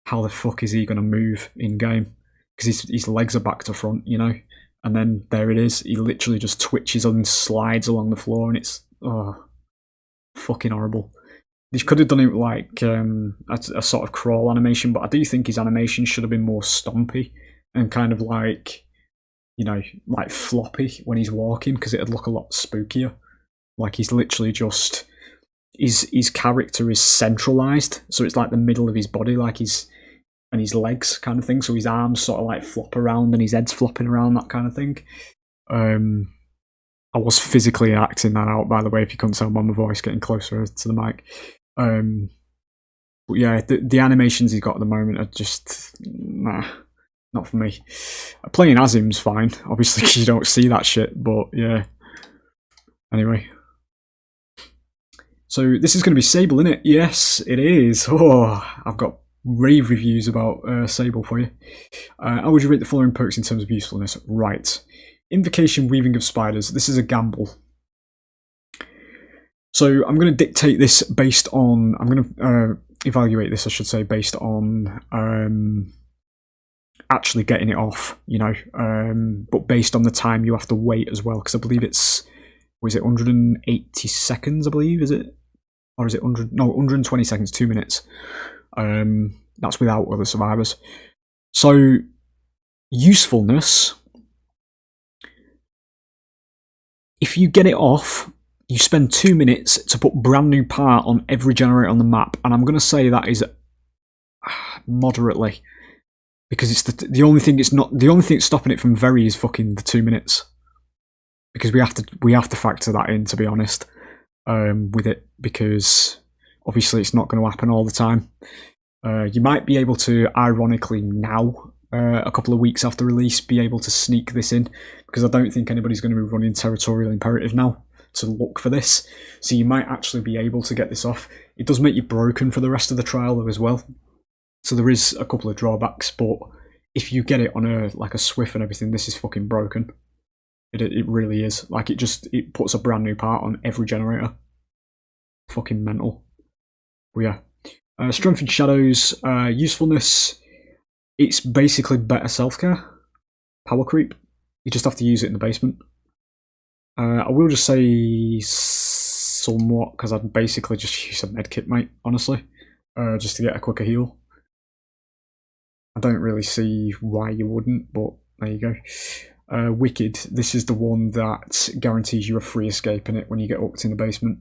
how the fuck is he going to move in-game? Because his legs are back to front, you know? And then there it is, he literally just twitches and slides along the floor, and it's, fucking horrible. They could have done it like a sort of crawl animation, but I do think his animation should have been more stompy and kind of like, you know, like floppy when he's walking, because it'd look a lot spookier. Like, he's literally just, his character is centralised, so it's like the middle of his body, like his legs kind of thing, so his arms sort of like flop around and his head's flopping around, that kind of thing. I was physically acting that out, by the way, if you couldn't tell by my voice getting closer to the mic. But yeah, the animations he's got at the moment are just, nah, not for me. Playing as him's fine, obviously, because you don't see that shit, but yeah. Anyway. So this is going to be Sable, innit? Yes, it is. Oh, I've got rave reviews about Sable for you. How would you rate the following perks in terms of usefulness? Right. Invocation, Weaving of Spiders. This is a gamble. So I'm going to dictate this based on, I'm going to evaluate this, I should say, based on actually getting it off, you know, but based on the time you have to wait as well, because I believe it's, was it 180 seconds, I believe, is it? Or is it 120 seconds, 2 minutes. That's without other survivors. So, usefulness, if you get it off, you spend 2 minutes to put brand new part on every generator on the map, and I'm going to say that is moderately, because it's the only thing that's stopping it from very is fucking the 2 minutes, because we have to factor that in, to be honest, with it, because obviously it's not going to happen all the time. You might be able to, ironically now, a couple of weeks after release, be able to sneak this in, because I don't think anybody's going to be running Territorial Imperative now. to look for this, so you might actually be able to get this off. It does make you broken for the rest of the trial though as well, so there is a couple of drawbacks, but if you get it on a Swift and everything, this is fucking broken. It really is. Like, it puts a brand new part on every generator. Fucking mental. But yeah. Strength and Shadows, usefulness, it's basically better self-care. Power creep. You just have to use it in the basement. I will just say somewhat, because I'd basically just use a medkit, mate, honestly. Just to get a quicker heal. I don't really see why you wouldn't, but there you go. Wicked, this is the one that guarantees you a free escape in it when you get hooked in the basement.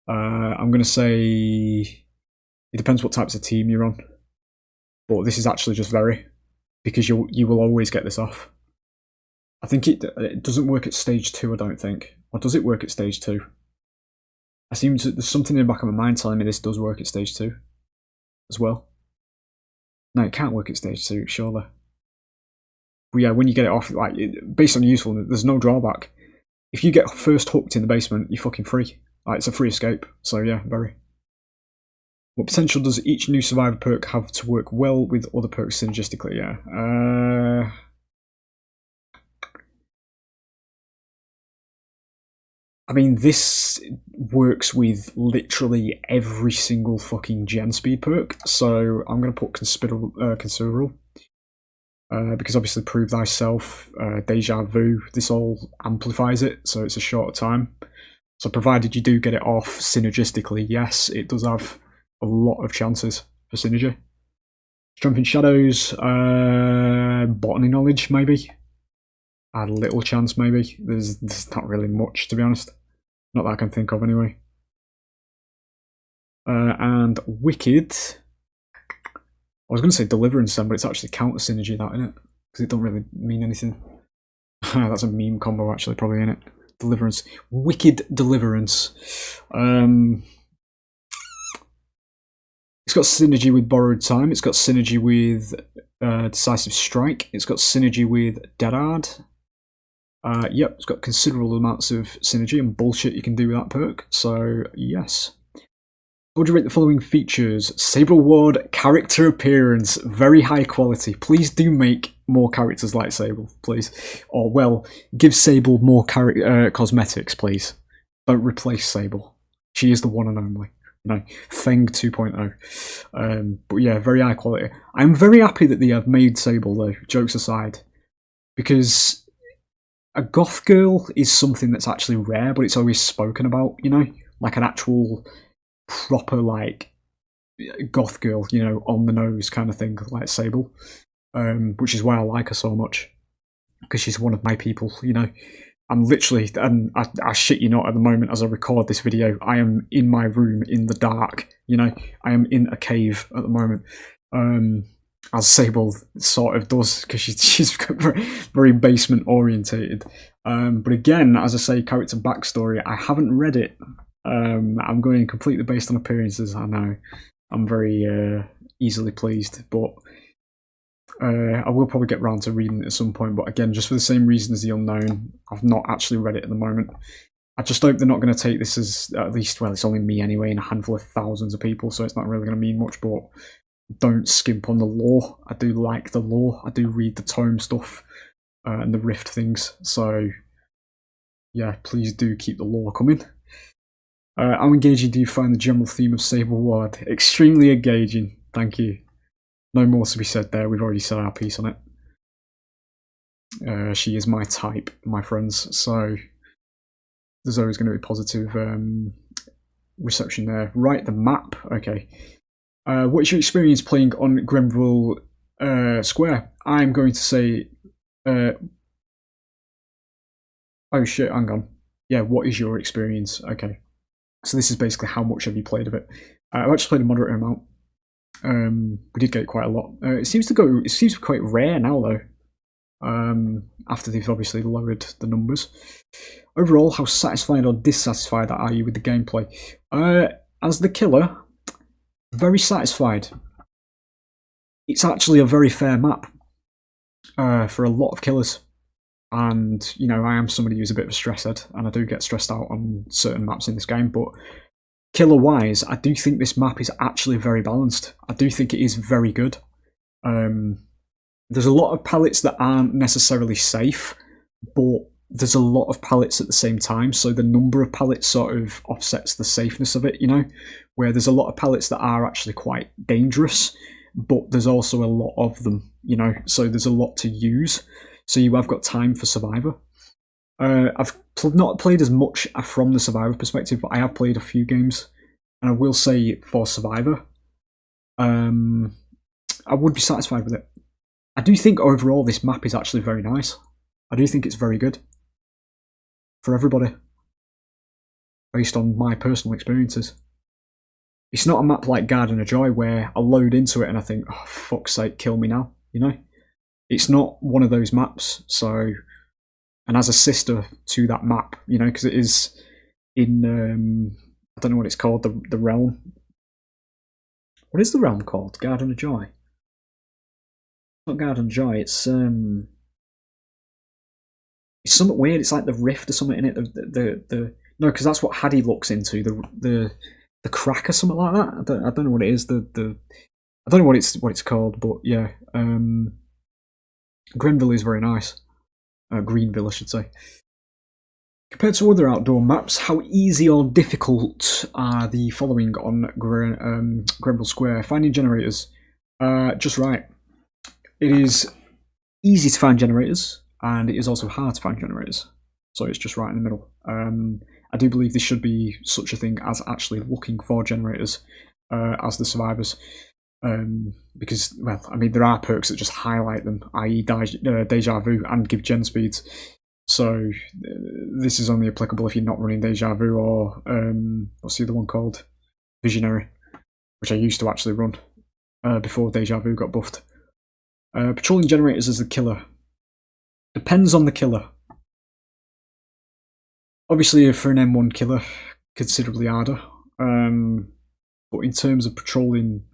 I'm going to say it depends what types of team you're on, but this is actually just very, because you will always get this off. I think it doesn't work at stage 2, I don't think. Or does it work at stage 2? There's something in the back of my mind telling me this does work at stage 2 as well. No, it can't work at stage 2, surely. But yeah, when you get it off, like, based on usefulness, there's no drawback. If you get first hooked in the basement, you're fucking free. Like, it's a free escape. So yeah, very. What potential does each new survivor perk have to work well with other perks synergistically? Yeah. I mean, this works with literally every single fucking gen speed perk, so I'm going to put considerable. Because obviously Prove Thyself, Deja Vu, this all amplifies it, so it's a shorter time. So provided you do get it off synergistically, yes, it does have a lot of chances for synergy. Strength in Shadows, Botany Knowledge, maybe. Add a little chance, maybe. There's not really much, to be honest. Not that I can think of, anyway. And Wicked. I was going to say Deliverance then, but it's actually counter synergy, that, isn't it? Because it don't really mean anything. That's a meme combo, actually, probably, isn't it? Deliverance. Wicked Deliverance. It's got synergy with Borrowed Time. It's got synergy with Decisive Strike. It's got synergy with Dead-Hard. Yep, it's got considerable amounts of synergy and bullshit you can do with that perk. So, yes. How would you rate the following features? Sable Ward, character appearance, very high quality. Please do make more characters like Sable, please. Or, well, give Sable more cosmetics, please. Don't replace Sable. She is the one and only. You know, Feng 2.0. But yeah, very high quality. I'm very happy that they have made Sable, though, jokes aside. Because a goth girl is something that's actually rare, but it's always spoken about, you know? Like an actual proper, like, goth girl, you know, on the nose kind of thing, like Sable. Which is why I like her so much. Because she's one of my people, you know. I'm literally, and I shit you not, at the moment as I record this video, I am in my room in the dark, you know. I am in a cave at the moment. As Sable sort of does, because she's very, very basement orientated. But again, as I say, character backstory, I haven't read it. I'm going completely based on appearances, I know. I'm very easily pleased, but I will probably get round to reading it at some point, but again, just for the same reason as The Unknown, I've not actually read it at the moment. I just hope they're not going to take this as, at least, well, it's only me anyway, and a handful of thousands of people, so it's not really going to mean much, but don't skimp on the lore. I do like the lore. I do read the tome stuff and the Rift things, so yeah, please do keep the lore coming. How engaging do you find the general theme of Sable Ward? Extremely engaging, thank you. No more to be said there, we've already said our piece on it. She is my type, my friends, so there's always going to be positive reception there. Right, the map, okay. What's your experience playing on Grenville Square? I'm going to say... oh shit, hang on. Yeah, what is your experience? Okay. So this is basically how much have you played of it. I've actually played a moderate amount. We did get quite a lot. It seems quite rare now though. After they've obviously lowered the numbers. Overall, how satisfied or dissatisfied are you with the gameplay? As the killer, very satisfied. It's actually a very fair map for a lot of killers. and you know I am somebody who's a bit of a stress head, and I do get stressed out on certain maps in this game. But killer wise, I do think this map is actually very balanced. I do think it is very good. There's a lot of pallets that aren't necessarily safe, but there's a lot of pallets at the same time, so the number of pallets sort of offsets the safeness of it, you know, where there's a lot of pallets that are actually quite dangerous, but there's also a lot of them, you know, so there's a lot to use, so you have got time for Survivor. I've not played as much from the Survivor perspective, but I have played a few games, and I will say for Survivor, I would be satisfied with it. I do think overall this map is actually very nice. I do think it's very good for everybody, based on my personal experiences. It's not a map like Garden of Joy where I load into it and I think, oh, fuck's sake, kill me now, you know? It's not one of those maps, so... And as a sister to that map, you know, because it is in, I don't know what it's called, the realm. What is the realm called? Garden of Joy? Not Garden of Joy, it's something weird. It's like the rift or something in it. No, because that's what Haddie looks into. The crack or something like that. I don't know what it is. I don't know what it's called, but yeah. Grenville is very nice. Greenville, I should say. Compared to other outdoor maps, how easy or difficult are the following on Grenville Square? Finding generators, just right. It is easy to find generators, and it is also hard to find generators. So it's just right in the middle. I do believe there should be such a thing as actually looking for generators as the survivors. Because, well, I mean, there are perks that just highlight them, i.e. Deja Vu and give gen speeds. So this is only applicable if you're not running Deja Vu or, what's the other one called? Visionary, which I used to actually run before Deja Vu got buffed. Patrolling generators as the killer. Depends on the killer. Obviously, for an M1 killer, considerably harder. But in terms of patrolling...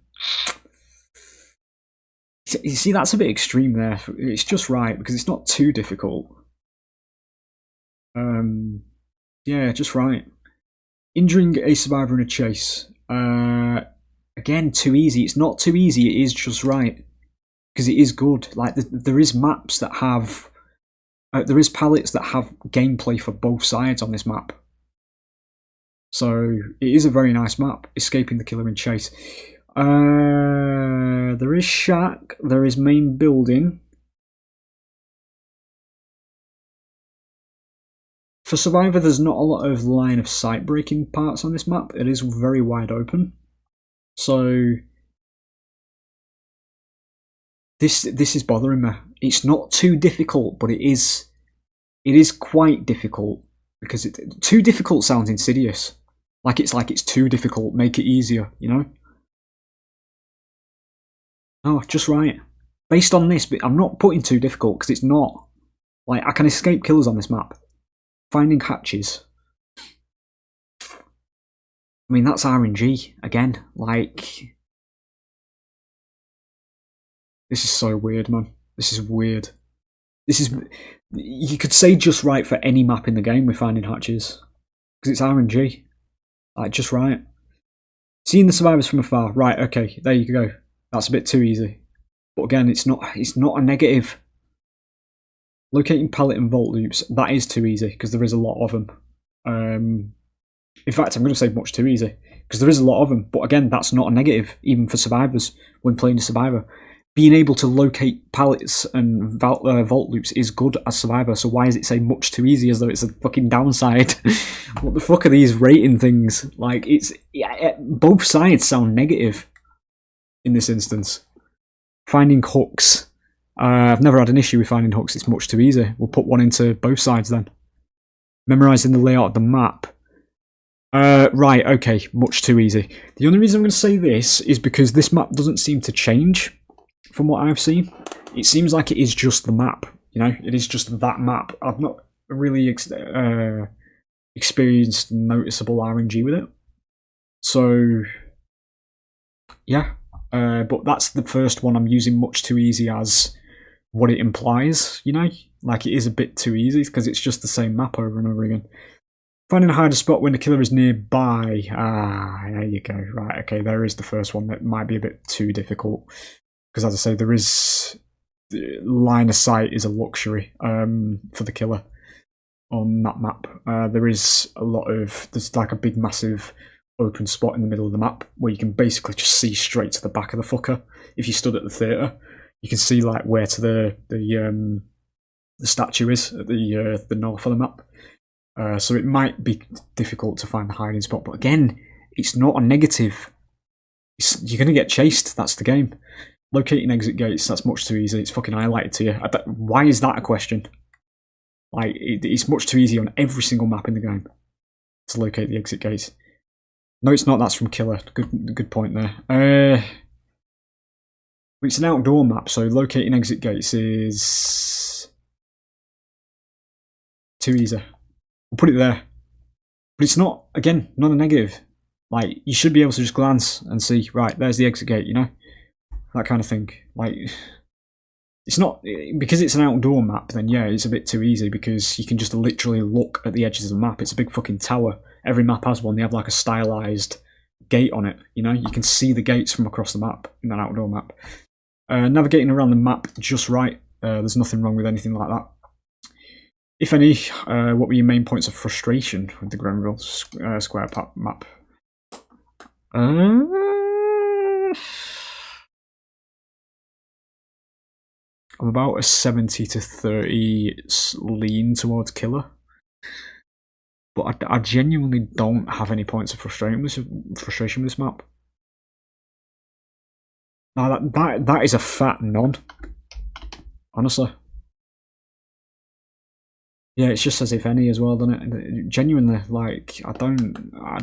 You see, that's a bit extreme there. It's just right, because it's not too difficult. Yeah, just right. Injuring a survivor in a chase. Again, too easy. It's not too easy, it is just right. Because it is good. Like, there is maps that have... there is pallets that have gameplay for both sides on this map. So, it is a very nice map. Escaping the killer in chase. There is shack, there is main building. For Survivor, there's not a lot of line of sight breaking parts on this map. It is very wide open. So this is bothering me. It's not too difficult, but it is quite difficult, because too difficult sounds insidious. Like it's too difficult, make it easier, you know? Oh, just right. Based on this, but I'm not putting too difficult, because it's not. Like, I can escape killers on this map. Finding hatches. I mean, that's RNG, again. Like... This is so weird, man. This is weird. This is... You could say just right for any map in the game with finding hatches. Because it's RNG. Like, just right. Seeing the survivors from afar. Right, okay, there you go. That's a bit too easy. But again, it's not a negative. Locating pallet and vault loops, that is too easy, because there is a lot of them. In fact, I'm going to say much too easy, because there is a lot of them. But again, that's not a negative, even for survivors, when playing a survivor. Being able to locate pallets and vault loops is good as survivor, so why does it say much too easy as though it's a fucking downside? What the fuck are these rating things? Like, both sides sound negative in this instance. Finding hooks. I've never had an issue with finding hooks, it's much too easy. We'll put one into both sides then. Memorising the layout of the map. Right, okay, much too easy. The only reason I'm going to say this is because this map doesn't seem to change from what I've seen. It seems like it is just the map, you know? It is just that map. I've not really experienced noticeable RNG with it. So, yeah. But that's the first one I'm using much too easy as what it implies, you know? Like, it is a bit too easy because it's just the same map over and over again. Finding a hiding spot when the killer is nearby. Ah, there you go. Right, okay, there is the first one that might be a bit too difficult. Because as I say, there is... line of sight is a luxury for the killer on that map. There is a lot of... there's like a big, massive open spot in the middle of the map where you can basically just see straight to the back of the fucker. If you stood at the theatre, you can see like where to the statue is at the north of the map. So it might be difficult to find the hiding spot, but again, it's not a negative. You're going to get chased, that's the game. Locating exit gates, that's much too easy, it's fucking highlighted to you. Why is that a question? Like, it's much too easy on every single map in the game to locate the exit gates. No, it's not, that's from Killer. Good point there. It's an outdoor map, so locating exit gates is too easy. We'll put it there. But it's not, again, not a negative. Like, you should be able to just glance and see, right, there's the exit gate, you know? That kind of thing. Like, it's not, because it's an outdoor map, then yeah, it's a bit too easy because you can just literally look at the edges of the map. It's a big fucking tower. Every map has one. They have like a stylized gate on it, you know? You can see the gates from across the map in an outdoor map. Navigating around the map just right. There's nothing wrong with anything like that. If any, what were your main points of frustration with the Grenville square map? I'm about a 70 to 30 lean towards Killer. But I genuinely don't have any points of frustration with this map. Now that is a fat none. Honestly. Yeah, it's just as if any as well, doesn't it? Genuinely, like,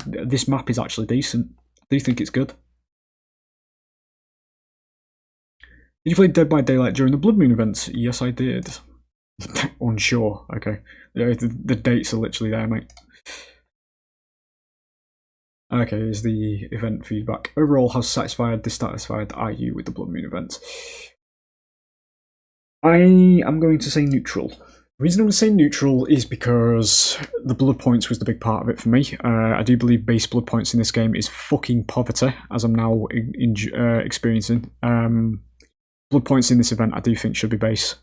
this map is actually decent. I do think it's good. Did you play Dead by Daylight during the Blood Moon event? Yes, I did. Unsure. Okay. Yeah, the dates are literally there, mate. Okay, here's the event feedback. Overall, how satisfied, dissatisfied are you with the Blood Moon event? I am going to say neutral. The reason I'm saying neutral is because the blood points was the big part of it for me. I do believe base blood points in this game is fucking poverty, as I'm now experiencing. Blood points in this event I do think should be base,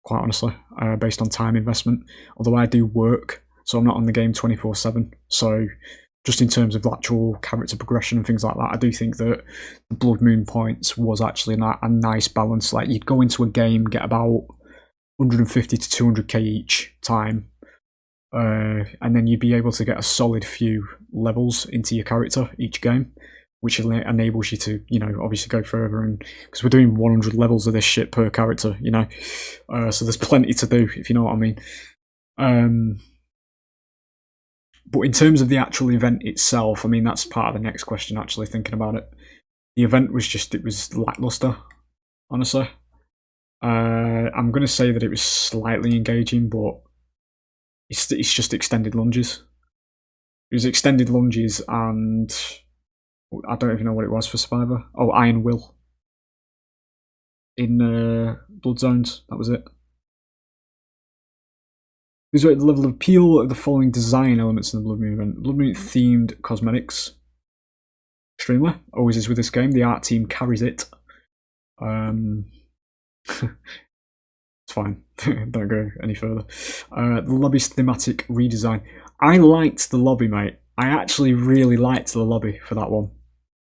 quite honestly, based on time investment. Although I do work, so I'm not on the game 24/7. So just in terms of the actual character progression and things like that, I do think that the Blood Moon points was actually a nice balance. Like, you'd go into a game, get about 150 to 200k each time, and then you'd be able to get a solid few levels into your character each game, which enables you to, you know, obviously go further. And because we're doing 100 levels of this shit per character, you know, so there's plenty to do, if you know what I mean. But in terms of the actual event itself, I mean, that's part of the next question, actually, thinking about it. The event was just, it was lackluster, honestly. I'm going to say that it was slightly engaging, but it's just extended lunges. It was extended lunges, and I don't even know what it was for Survivor. Oh, Iron Will. In Blood Zones, that was it. These are at the level of appeal of the following design elements in the Blood Moon event. Blood Moon themed cosmetics. Extremely. Always is with this game. The art team carries it. It's fine. Don't go any further. The lobby's thematic redesign. I liked the lobby, mate. I actually really liked the lobby for that one.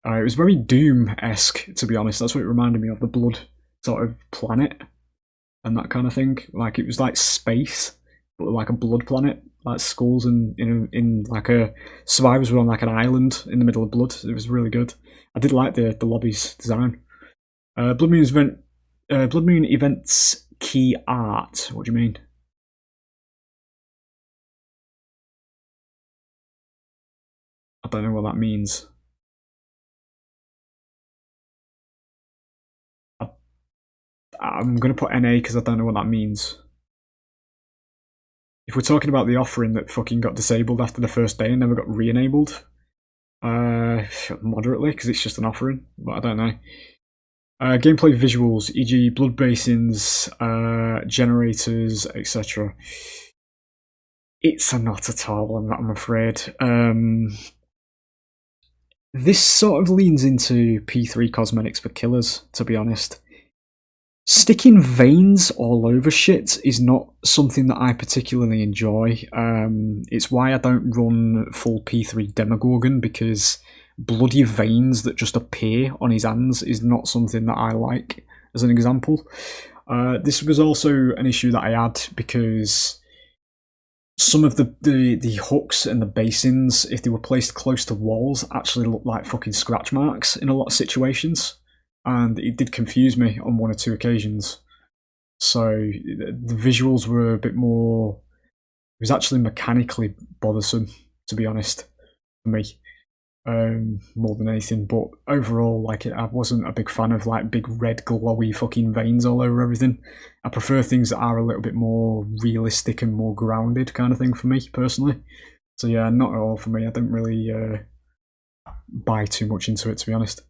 It was very Doom-esque, to be honest. That's what it reminded me of, the blood sort of planet and that kind of thing. Like, it was like space, but like a blood planet, like skulls and in like a survivors were on like an island in the middle of blood. It was really good. I did like the lobby's design. Blood Moon events key art. What do you mean? I don't know what that means. I'm going to put NA because I don't know what that means. If we're talking about the offering that fucking got disabled after the first day and never got re-enabled, moderately, because it's just an offering, but I don't know. Gameplay visuals, e.g. blood basins, generators, etc. It's a not at all, I'm afraid. This sort of leans into P3 cosmetics for killers, to be honest. Sticking veins all over shit is not something that I particularly enjoy. It's why I don't run full P3 Demogorgon, because bloody veins that just appear on his hands is not something that I like, as an example. This was also an issue that I had because some of the hooks and the basins, if they were placed close to walls, actually looked like fucking scratch marks in a lot of situations. And it did confuse me on one or two occasions. So the visuals were a bit more... It was actually mechanically bothersome, to be honest, for me. More than anything, but overall, like, I wasn't a big fan of like big red glowy fucking veins all over everything. I prefer things that are a little bit more realistic and more grounded, kind of thing, for me personally. So yeah, not at all for me. I didn't really buy too much into it, to be honest.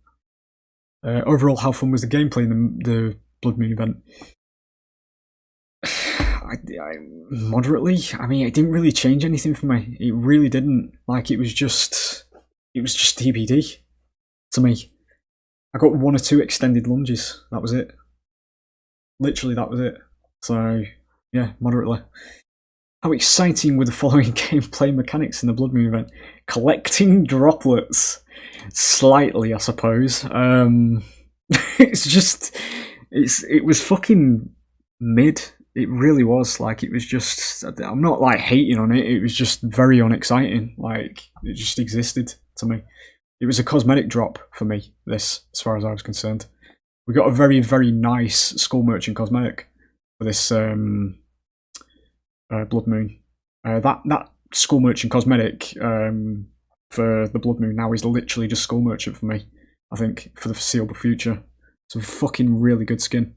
Overall, how fun was the gameplay in the Blood Moon event? Moderately. I mean, it didn't really change anything for me. It really didn't. Like, it was just DbD to me. I got 1 or 2 extended lunges. That was it. Literally, that was it. So, yeah, moderately. How exciting were the following gameplay mechanics in the Blood Moon event? Collecting droplets. Slightly, I suppose. It was fucking mid. It really was. Like, it was just... I'm not, like, hating on it. It was just very unexciting. Like, it just existed to me. It was a cosmetic drop for me, this, as far as I was concerned. We got a very, very nice Skull Merchant cosmetic for this Blood Moon. That Skull Merchant cosmetic for the Blood Moon now is literally just Skull Merchant for me, I think, for the foreseeable future. It's a fucking really good skin.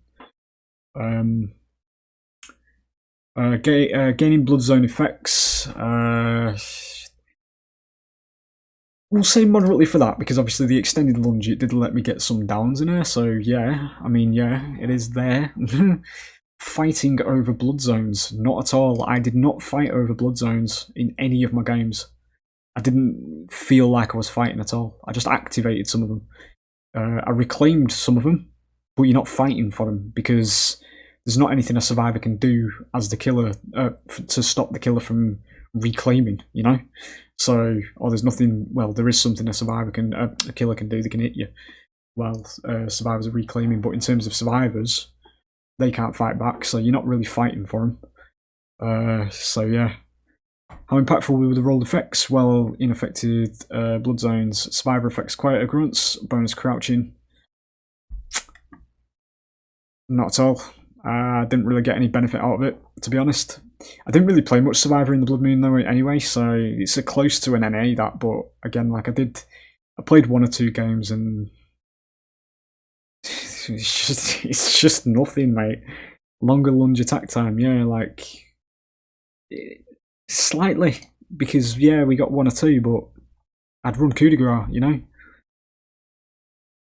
Gaining Blood Zone effects. We'll say moderately for that, because obviously the extended lunge, it did let me get some downs in her, so yeah, I mean, yeah, it is there. Fighting over blood zones, not at all. I did not fight over blood zones in any of my games. I didn't feel like I was fighting at all. I just activated some of them. I reclaimed some of them, but you're not fighting for them, because there's not anything a survivor can do as the killer to stop the killer from reclaiming, you know? So, or there's nothing, well, there is something a killer can do. They can hit you while survivors are reclaiming, but in terms of survivors, they can't fight back, so you're not really fighting for them. So yeah. How impactful were the rolled effects? Well, unaffected blood zones, survivor effects, quieter grunts, bonus crouching. Not at all. I didn't really get any benefit out of it, to be honest. I didn't really play much Survivor in the Blood Moon though anyway, so it's a close to an NA that, but again, like I played 1 or 2 games and it's just nothing, mate. Longer lunge attack time, yeah, like slightly, because yeah, we got 1 or 2, but I'd run coup de grace, you know?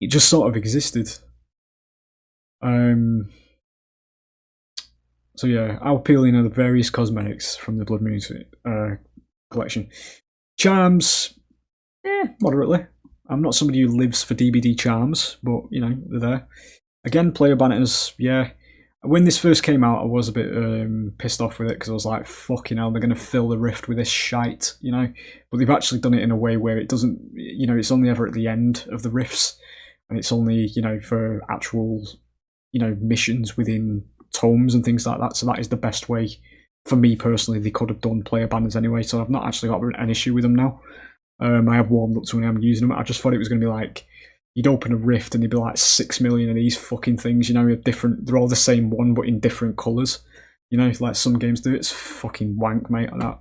It just sort of existed. So yeah, how appealing are the various cosmetics from the Blood Moon collection? Charms, moderately. I'm not somebody who lives for DbD charms, but you know, they're there. Again, player banners, yeah. When this first came out, I was a bit pissed off with it, because I was like, fucking hell, they're going to fill the rift with this shite, you know? But they've actually done it in a way where it doesn't, you know, it's only ever at the end of the rifts, and it's only, you know, for actual, you know, missions within tomes and things like that. So that is the best way, for me personally, they could have done player banners anyway, so I've not actually got an issue with them now. I have warmed up to when I'm using them. I just thought it was going to be like, you'd open a rift and there'd be like 6 million of these fucking things, you know, they're all the same one but in different colours, you know, like some games do. It's fucking wank, mate, on that.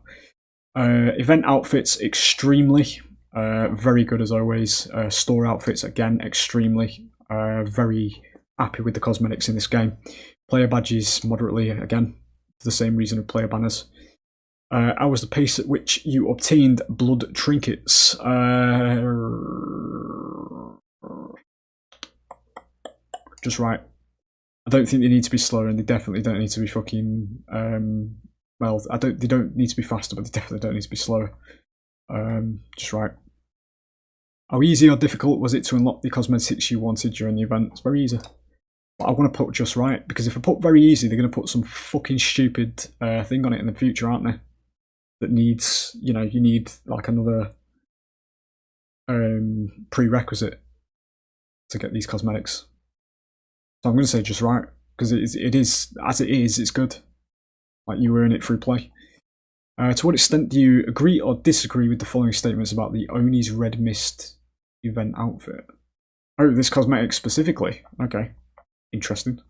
Event outfits, extremely very good as always. Store outfits, again, extremely very happy with the cosmetics in this game. Player badges, moderately, again, for the same reason of player banners. How was the pace at which you obtained blood trinkets? just right. I don't think they need to be slower, and they definitely don't need to be fucking. Well, They don't need to be faster, but they definitely don't need to be slower. Just right. How easy or difficult was it to unlock the cosmetics you wanted during the event? It's very easy. But I want to put just right, because if I put very easy, they're going to put some fucking stupid thing on it in the future, aren't they? That needs, you need like another prerequisite to get these cosmetics. So I'm going to say just right, because it is, as it is, it's good. Like, you earn it through play. To what extent do you agree or disagree with the following statements about the Oni's Red Mist event outfit? Oh, this cosmetic specifically? Okay. Interesting.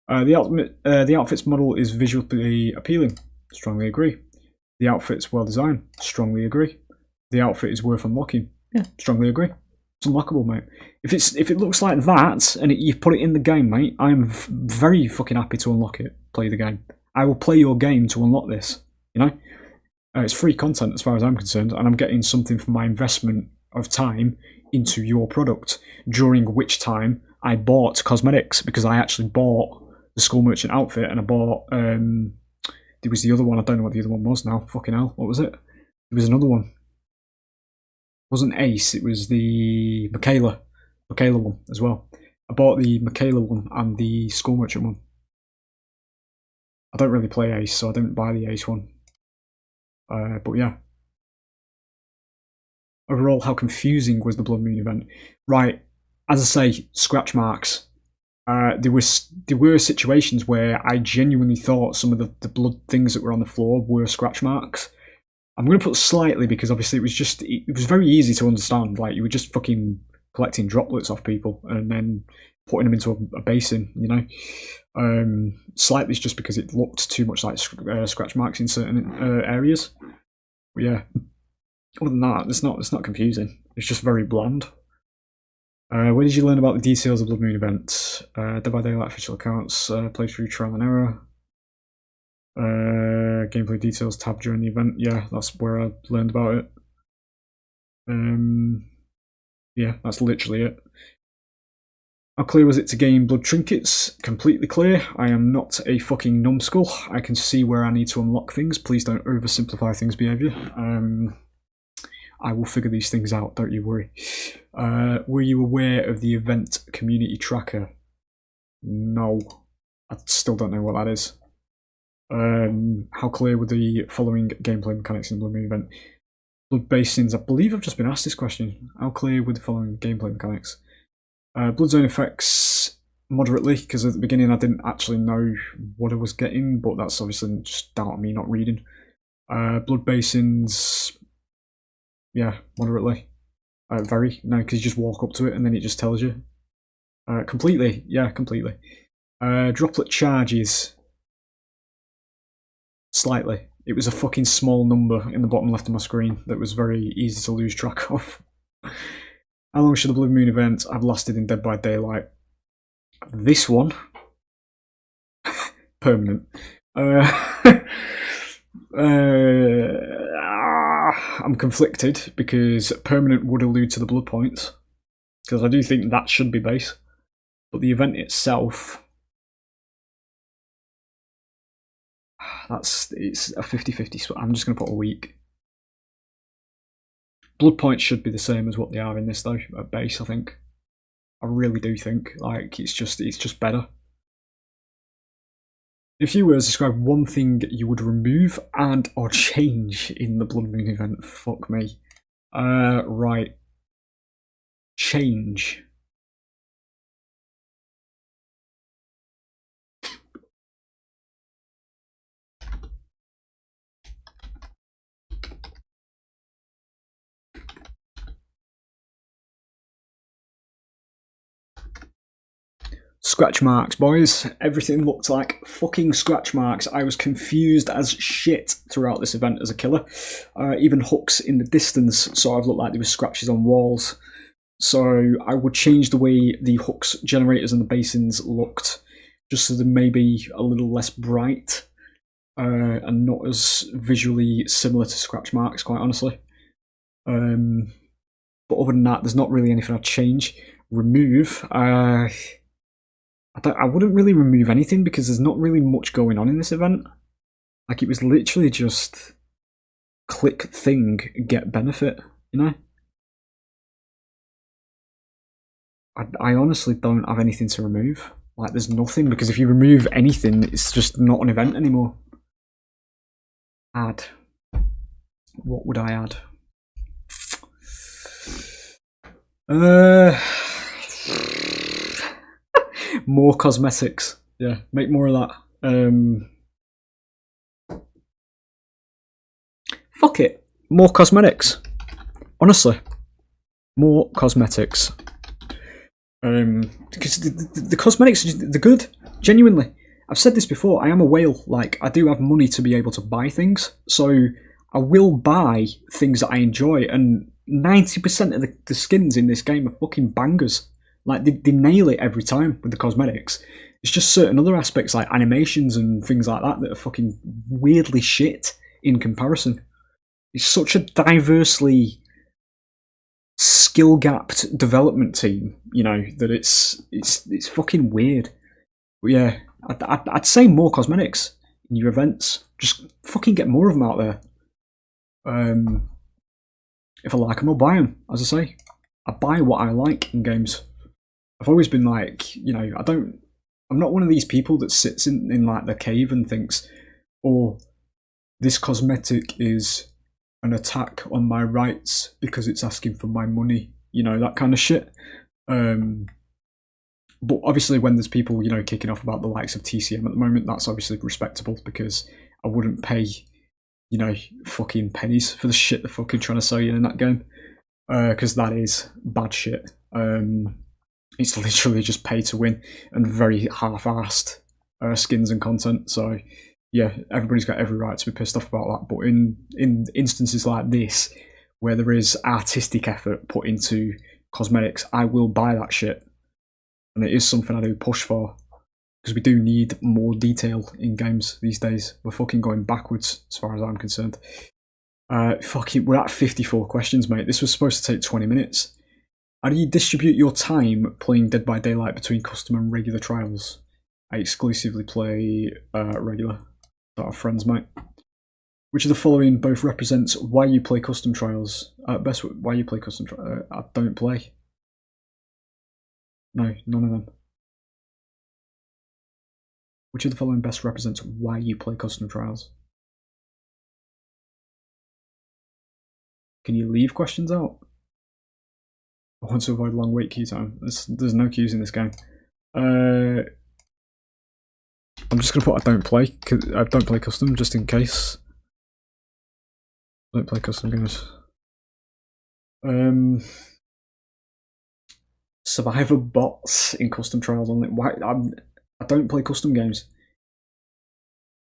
The outfit's model is visually appealing. Strongly agree. The outfit's well designed. Strongly agree. The outfit is worth unlocking. Yeah, strongly agree. It's unlockable, mate. If it looks like that and you've put it in the game, mate, I'm very fucking happy to unlock it. Play the game. I will play your game to unlock this. You know, it's free content as far as I'm concerned, and I'm getting something for my investment of time into your product. During which time I bought cosmetics, because I actually bought the school merchant outfit, and I bought there was the other one. I don't know what the other one was now. Fucking hell, what was it? There was another one. It wasn't Ace. It was the Michaela one as well. I bought the Michaela one and the school merchant one. I don't really play Ace, so I didn't buy the Ace one. But yeah. Overall, how confusing was the Blood Moon event? Right, as I say, scratch marks. There were situations where I genuinely thought some of the blood things that were on the floor were scratch marks. I'm going to put slightly, because obviously it was very easy to understand. Like, you were just fucking collecting droplets off people and then putting them into a basin, you know. Slightly is just because it looked too much like scratch marks in certain areas. But yeah, other than that, it's not confusing. It's just very bland. Where did you learn about the details of Blood Moon event? Dead by Daylight official accounts, playthrough, trial and error. Gameplay details tab during the event. Yeah, that's where I learned about it. Yeah, that's literally it. How clear was it to gain blood trinkets? Completely clear. I am not a fucking numbskull. I can see where I need to unlock things. Please don't oversimplify things, behaviour. I will figure these things out, don't you worry. Were you aware of the event community tracker? No. I still don't know what that is. How clear were the following gameplay mechanics in the Blood Moon event? Blood basins. I believe I've just been asked this question. How clear were the following gameplay mechanics? Blood zone effects, moderately, because at the beginning I didn't actually know what I was getting, but that's obviously just down to me not reading. Blood basins, yeah, moderately. Very, no, because you just walk up to it and then it just tells you. Completely, yeah, completely. Droplet charges, slightly. It was a fucking small number in the bottom left of my screen that was very easy to lose track of. How long should the Blood Moon event have lasted in Dead by Daylight? This one, permanent. I'm conflicted, because permanent would allude to the blood points, because I do think that should be base, but the event itself, it's a 50-50 split. I'm just going to put a week. Blood points should be the same as what they are in this though, at base, I think. I really do think. Like, it's just better. In a few words, describe one thing you would remove and or change in the Blood Moon event. Fuck me. Right. Change. Scratch marks, boys. Everything looked like fucking scratch marks. I was confused as shit throughout this event as a killer. Even hooks in the distance sort of looked like there were scratches on walls. So I would change the way the hooks, generators and the basins looked, just so they're maybe a little less bright and not as visually similar to scratch marks, quite honestly. But other than that, there's not really anything I'd change. Remove. I wouldn't really remove anything because there's not really much going on in this event. Like, it was literally just click thing, get benefit, you know? I honestly don't have anything to remove. Like, there's nothing, because if you remove anything, it's just not an event anymore. Add. What would I add? More cosmetics. Yeah, make more of that. Fuck it. More cosmetics. Honestly. More cosmetics. Because the cosmetics, they're good. Genuinely. I've said this before, I am a whale. Like, I do have money to be able to buy things. So, I will buy things that I enjoy. And 90% of the skins in this game are fucking bangers. Like, they nail it every time with the cosmetics. It's just certain other aspects, like animations and things like that are fucking weirdly shit in comparison. It's such a diversely skill-gapped development team, you know, that it's fucking weird. But yeah, I'd say more cosmetics in your events. Just fucking get more of them out there. If I like them, I'll buy them. As I say, I buy what I like in games. I've always been like, you know, I'm not one of these people that sits in like the cave and thinks, oh, this cosmetic is an attack on my rights because it's asking for my money, you know, that kind of shit. But obviously when there's people, you know, kicking off about the likes of TCM at the moment, that's obviously respectable, because I wouldn't pay, you know, fucking pennies for the shit they're fucking trying to sell you in that game, because that is bad shit. It's literally just pay to win and very half-assed skins and content. So yeah, everybody's got every right to be pissed off about that. But in instances like this, where there is artistic effort put into cosmetics, I will buy that shit. And it is something I do push for, because we do need more detail in games these days. We're fucking going backwards as far as I'm concerned. Fucking, we're at 54 questions, mate. This was supposed to take 20 minutes. How do you distribute your time playing Dead by Daylight between custom and regular trials? I exclusively play regular. That are friends, mate. Which of the following both represents why you play custom trials? Best why you play custom trials? I don't play. No, none of them. Which of the following best represents why you play custom trials? Can you leave questions out? I want to avoid long wait queue time. There's no queues in this game. I'm just gonna put I don't play, cause I don't play custom, just in case. I don't play custom games. Survivor bots in custom trials only. Why? I don't play custom games.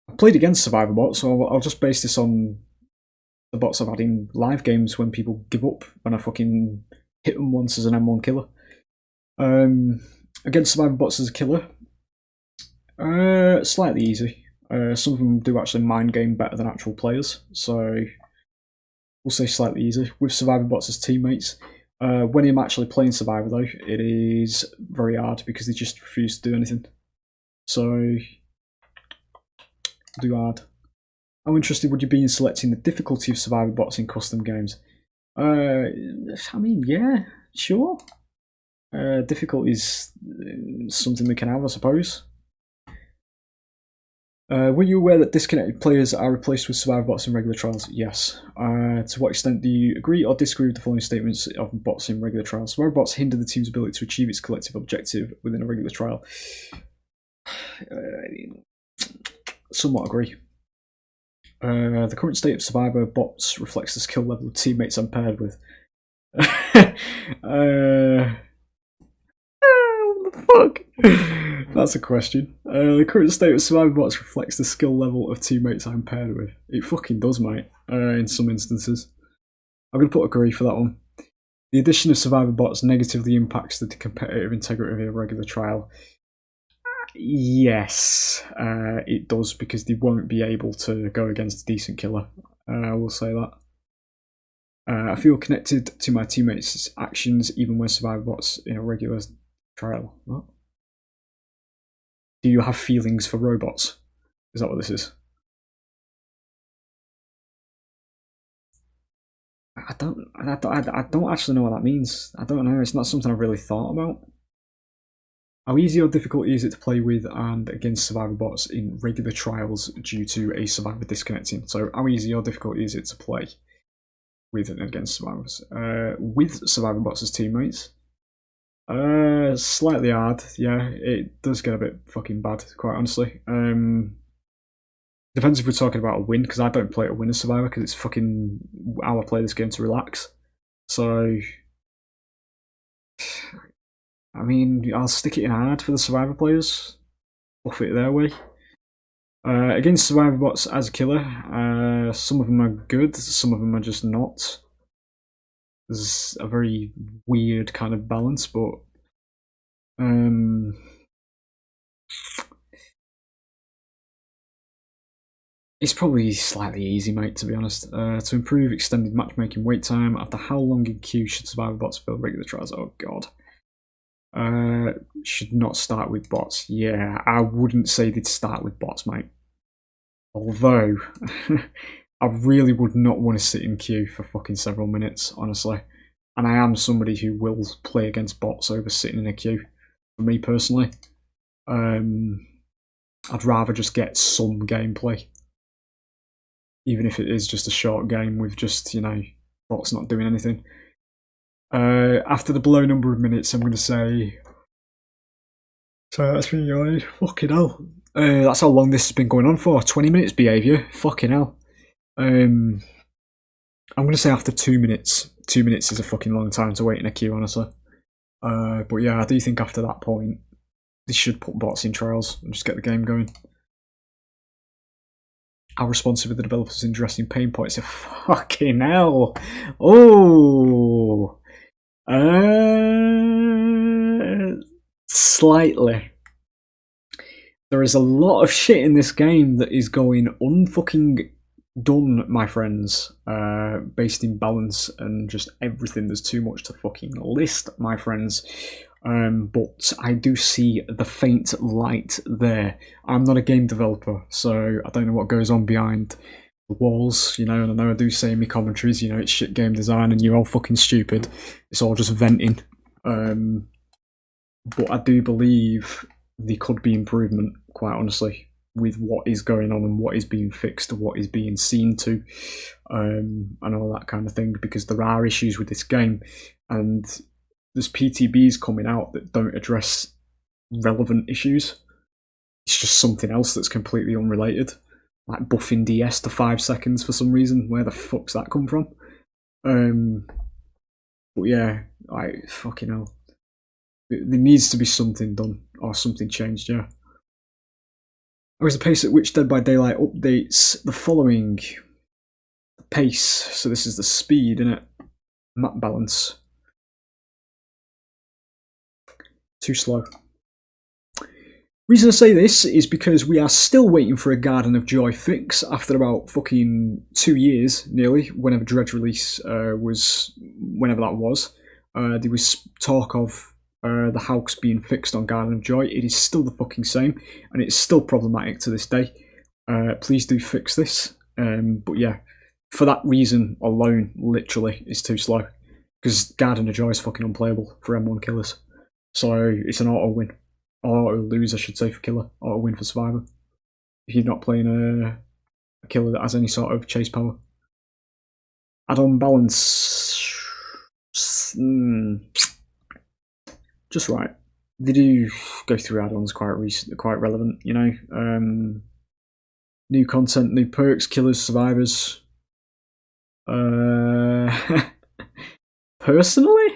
I've played against Survivor bots, so I'll just base this on the bots I've had in live games when people give up when I fucking hit them once as an M1 killer. Against Survivor bots as a killer, slightly easy. Some of them do actually mind game better than actual players, so we'll say slightly easy. With Survivor bots as teammates, when I'm actually playing Survivor though, it is very hard because they just refuse to do anything. So, do hard. How interested would you be in selecting the difficulty of Survivor bots in custom games? I mean, yeah, sure. Difficulty is something we can have, I suppose. Were you aware that disconnected players are replaced with Survivor bots in regular trials? Yes. To what extent do you agree or disagree with the following statements of bots in regular trials? Survivor bots hinder the team's ability to achieve its collective objective within a regular trial. Somewhat agree. The current state of Survivor bots reflects the skill level of teammates I'm paired with. What the fuck? That's a question. The current state of Survivor bots reflects the skill level of teammates I'm paired with. It fucking does, mate, in some instances. I'm going to put agree for that one. The addition of Survivor bots negatively impacts the competitive integrity of a regular trial. Yes, it does, because they won't be able to go against a decent killer. I will say that. I feel connected to my teammates' actions even when Survivor bots in a regular trial. What? Do you have feelings for robots? Is that what this is? I don't actually know what that means. I don't know. It's not something I've really thought about. How easy or difficult is it to play with and against survivor bots in regular trials due to a survivor disconnecting? So how easy or difficult is it to play with and against survivors? With survivor bots as teammates? Slightly hard, yeah. It does get a bit fucking bad, quite honestly. Depends if we're talking about a win, because I don't play a win as survivor, because it's fucking how I play this game to relax. So, I mean, I'll stick it in hard for the survivor players. Buff it their way. Against survivor bots as a killer, some of them are good, some of them are just not. There's a very weird kind of balance, but it's probably slightly easy, mate, to be honest. To improve extended matchmaking wait time, after how long in queue should survivor bots fill regular trials? Oh god. Should not start with bots. Yeah, I wouldn't say they'd start with bots, mate. Although, I really would not want to sit in queue for fucking several minutes, honestly. And I am somebody who will play against bots over sitting in a queue. For me personally, I'd rather just get some gameplay. Even if it is just a short game with just, you know, bots not doing anything. After the below number of minutes, I'm going to say... So that's me, guys. Fucking hell. That's how long this has been going on for. 20 minutes behaviour. Fucking hell. I'm going to say after 2 minutes. 2 minutes is a fucking long time to wait in a queue, honestly. But yeah, I do think after that point, they should put bots in trials and just get the game going. How responsive are the developers in addressing pain points? Fucking hell. Oh. Slightly. There is a lot of shit in this game that is going unfucking done, my friends. Based in balance and just everything. There's too much to fucking list, my friends. But I do see the faint light there. I'm not a game developer, so I don't know what goes on behind the walls, you know, and I know I do say in my commentaries, you know, it's shit game design and you're all fucking stupid. It's all just venting. But I do believe there could be improvement, quite honestly, with what is going on and what is being fixed, what is being seen to, and all that kind of thing, because there are issues with this game, and there's PTBs coming out that don't address relevant issues. It's just something else that's completely unrelated, like buffing DS to 5 seconds for some reason. Where the fuck's that come from? But yeah, like, fucking hell. There needs to be something done, or something changed, yeah. Or is the pace at which Dead by Daylight updates the following? The pace, so this is the speed, innit? Map balance. Too slow. Reason I say this is because we are still waiting for a Garden of Joy fix after about fucking 2 years, nearly, whenever Dredge release was, whenever that was. There was talk of the house being fixed on Garden of Joy. It is still the fucking same, and it's still problematic to this day. Please do fix this. But yeah, for that reason alone, literally, it's too slow. Because Garden of Joy is fucking unplayable for M1 killers. So it's an auto win. Auto lose, I should say, for killer. Auto win for survivor. If you're not playing a killer that has any sort of chase power. Add-on balance. Just right. They do go through add-ons quite relevant, you know. New content, new perks, killers, survivors. Personally,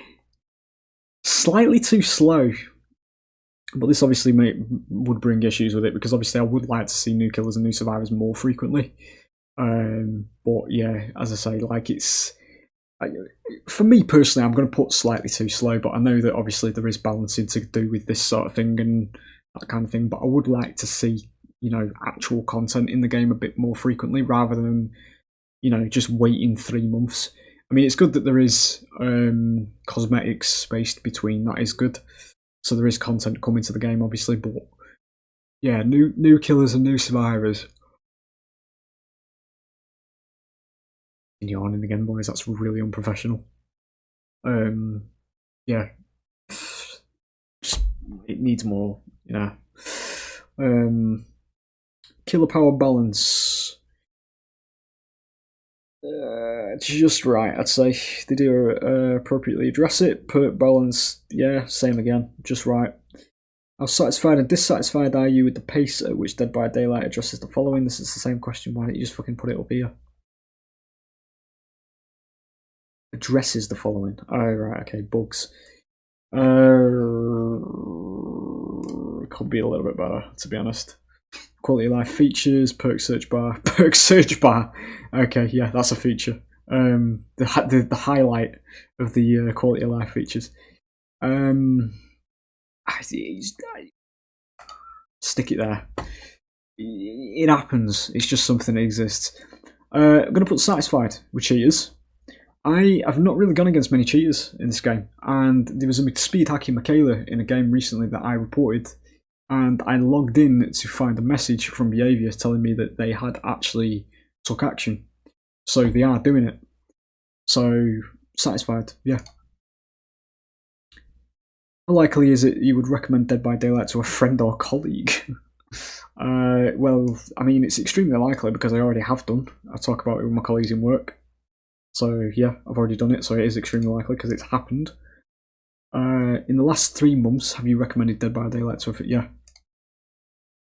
slightly too slow. But this obviously would bring issues with it, because obviously I would like to see new killers and new survivors more frequently. But yeah, as I say, like, it's... for me personally, I'm going to put slightly too slow, but I know that obviously there is balancing to do with this sort of thing and that kind of thing, but I would like to see, you know, actual content in the game a bit more frequently, rather than, you know, just waiting 3 months. I mean, it's good that there is cosmetics spaced between, that is good. So there is content coming to the game, obviously, but Yeah, new killers and new survivors. Yawning again, boys. That's really unprofessional. Yeah, just it needs more. You know. Killer power balance. Just right, I'd say. They do appropriately address it. Perk balance, yeah, same again. Just right. How satisfied and dissatisfied are you with the pace at which Dead by Daylight addresses the following? This is the same question. Why don't you just fucking put it up here? Addresses the following. Oh, right, okay, bugs. Could be a little bit better, to be honest. Quality of life features, perk search bar. Perk search bar. Okay, yeah, that's a feature. The highlight of the quality of life features. Stick it there. It happens. It's just something that exists. I'm going to put satisfied with cheaters. I have not really gone against many cheaters in this game, and there was a speed hacking Michaela in a game recently that I reported, and I logged in to find a message from Behaviour telling me that they had actually took action. So they are doing it. So, satisfied, yeah. How likely is it you would recommend Dead by Daylight to a friend or colleague? Well, I mean, it's extremely likely because I already have done. I talk about it with my colleagues in work. So, yeah, I've already done it, so it is extremely likely because it's happened. In the last 3 months, have you recommended Dead by Daylight to a friend? Yeah.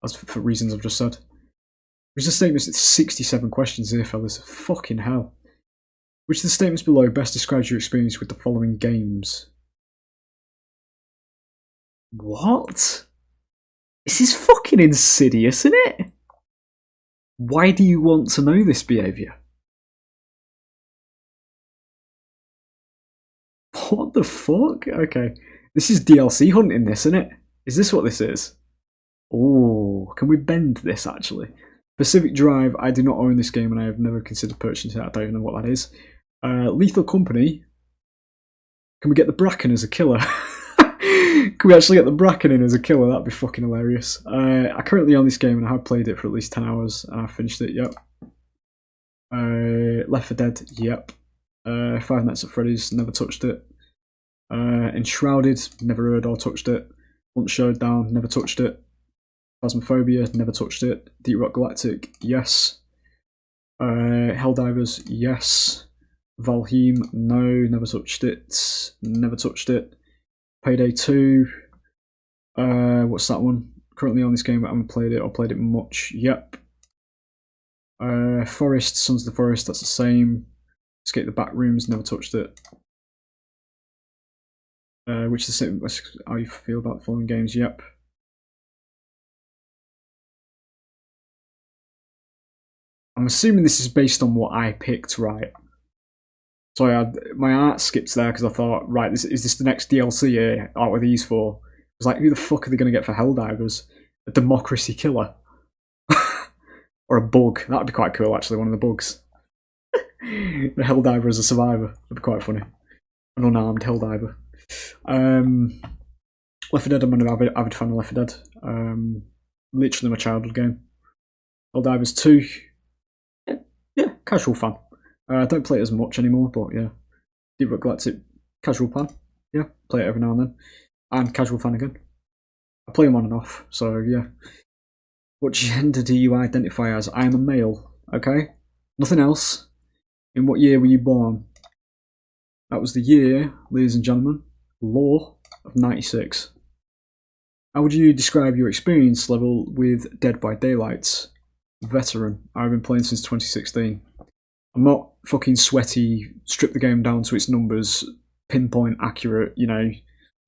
That's for reasons I've just said. Which of the statements, it's 67 questions here, fellas. Fucking hell. Which of the statements below best describes your experience with the following games? What? This is fucking insidious, isn't it? Why do you want to know this Behaviour? What the fuck? Okay. This is DLC hunting this, isn't it? Is this what this is? Oh, can we bend this actually? Pacific Drive, I do not own this game and I have never considered purchasing it. I don't even know what that is. Lethal Company. Can we get the Bracken as a killer? Can we actually get the Bracken in as a killer? That'd be fucking hilarious. I currently own this game and I have played it for at least 10 hours and I've finished it, yep. Left 4 Dead, yep. Five Nights at Freddy's, never touched it. Enshrouded, never heard or touched it. Hunt Showdown, never touched it. Phasmophobia, never touched it. Deep Rock Galactic, yes. Helldivers, yes. Valheim, no, never touched it. Never touched it. Payday 2, what's that one? Currently on this game, but I haven't played it or played it much. Yep. Forest, Sons of the Forest, that's the same. Escape the Backrooms, never touched it. Which is the same. How you feel about the following games? Yep. I'm assuming this is based on what I picked, right? So my art skips there because I thought, right, is this the next DLC here? Out with these four? I was like, who the fuck are they going to get for Helldivers? A democracy killer? Or a bug? That'd be quite cool, actually, one of the bugs. The Helldiver as a survivor. That'd be quite funny. An unarmed Helldiver. Left 4 Dead, I'm an avid fan of Left 4 Dead. Literally my childhood game. Helldivers 2. Yeah, casual fan. I don't play it as much anymore, but yeah. Deep Rock Galactic, casual fan. Yeah, play it every now and then. And casual fan again. I play them on and off, so yeah. What gender do you identify as? I am a male, okay? Nothing else. In what year were you born? That was the year, ladies and gentlemen, law of 96. How would you describe your experience level with Dead by Daylight? Veteran. I've been playing since 2016. I'm not fucking sweaty, strip the game down to its numbers, pinpoint accurate, you know,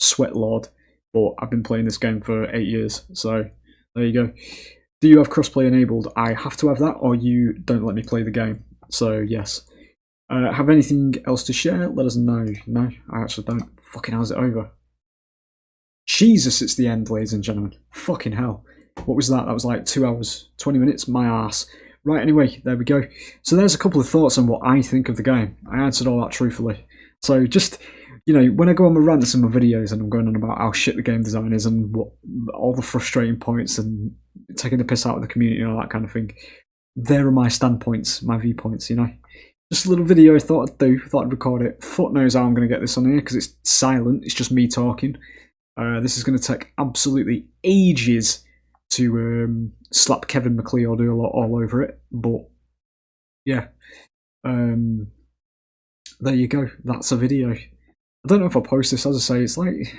sweat lord, but I've been playing this game for 8 years, so there you go. Do you have crossplay enabled? I have to have that, or you don't let me play the game, so yes. Have anything else to share? Let us know. No, I actually don't. Fucking how's it over? Jesus, it's the end, ladies and gentlemen. Fucking hell. What was that? That was like 2 hours, 20 minutes, my arse. Right, anyway, there we go. So there's a couple of thoughts on what I think of the game. I answered all that truthfully. So just, you know, when I go on my rants in my videos and I'm going on about how shit the game design is and what all the frustrating points and taking the piss out of the community and all that kind of thing. There are my standpoints, my viewpoints, you know. Just a little video I thought I'd do, thought I'd record it. Fuck knows how I'm going to get this on here because it's silent, it's just me talking. This is going to take absolutely ages to slap Kevin McLeod all over it, but yeah. There you go, that's a video. I don't know if I'll post this, as I say, it's like,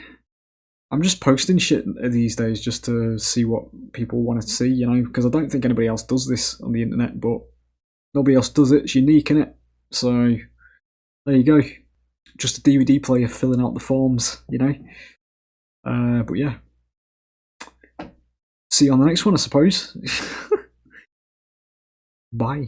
I'm just posting shit these days just to see what people want to see, you know, because I don't think anybody else does this on the internet, but nobody else does it, it's unique, innit? So, there you go. Just a DbD player filling out the forms, you know? But yeah. See you on the next one, I suppose. Bye.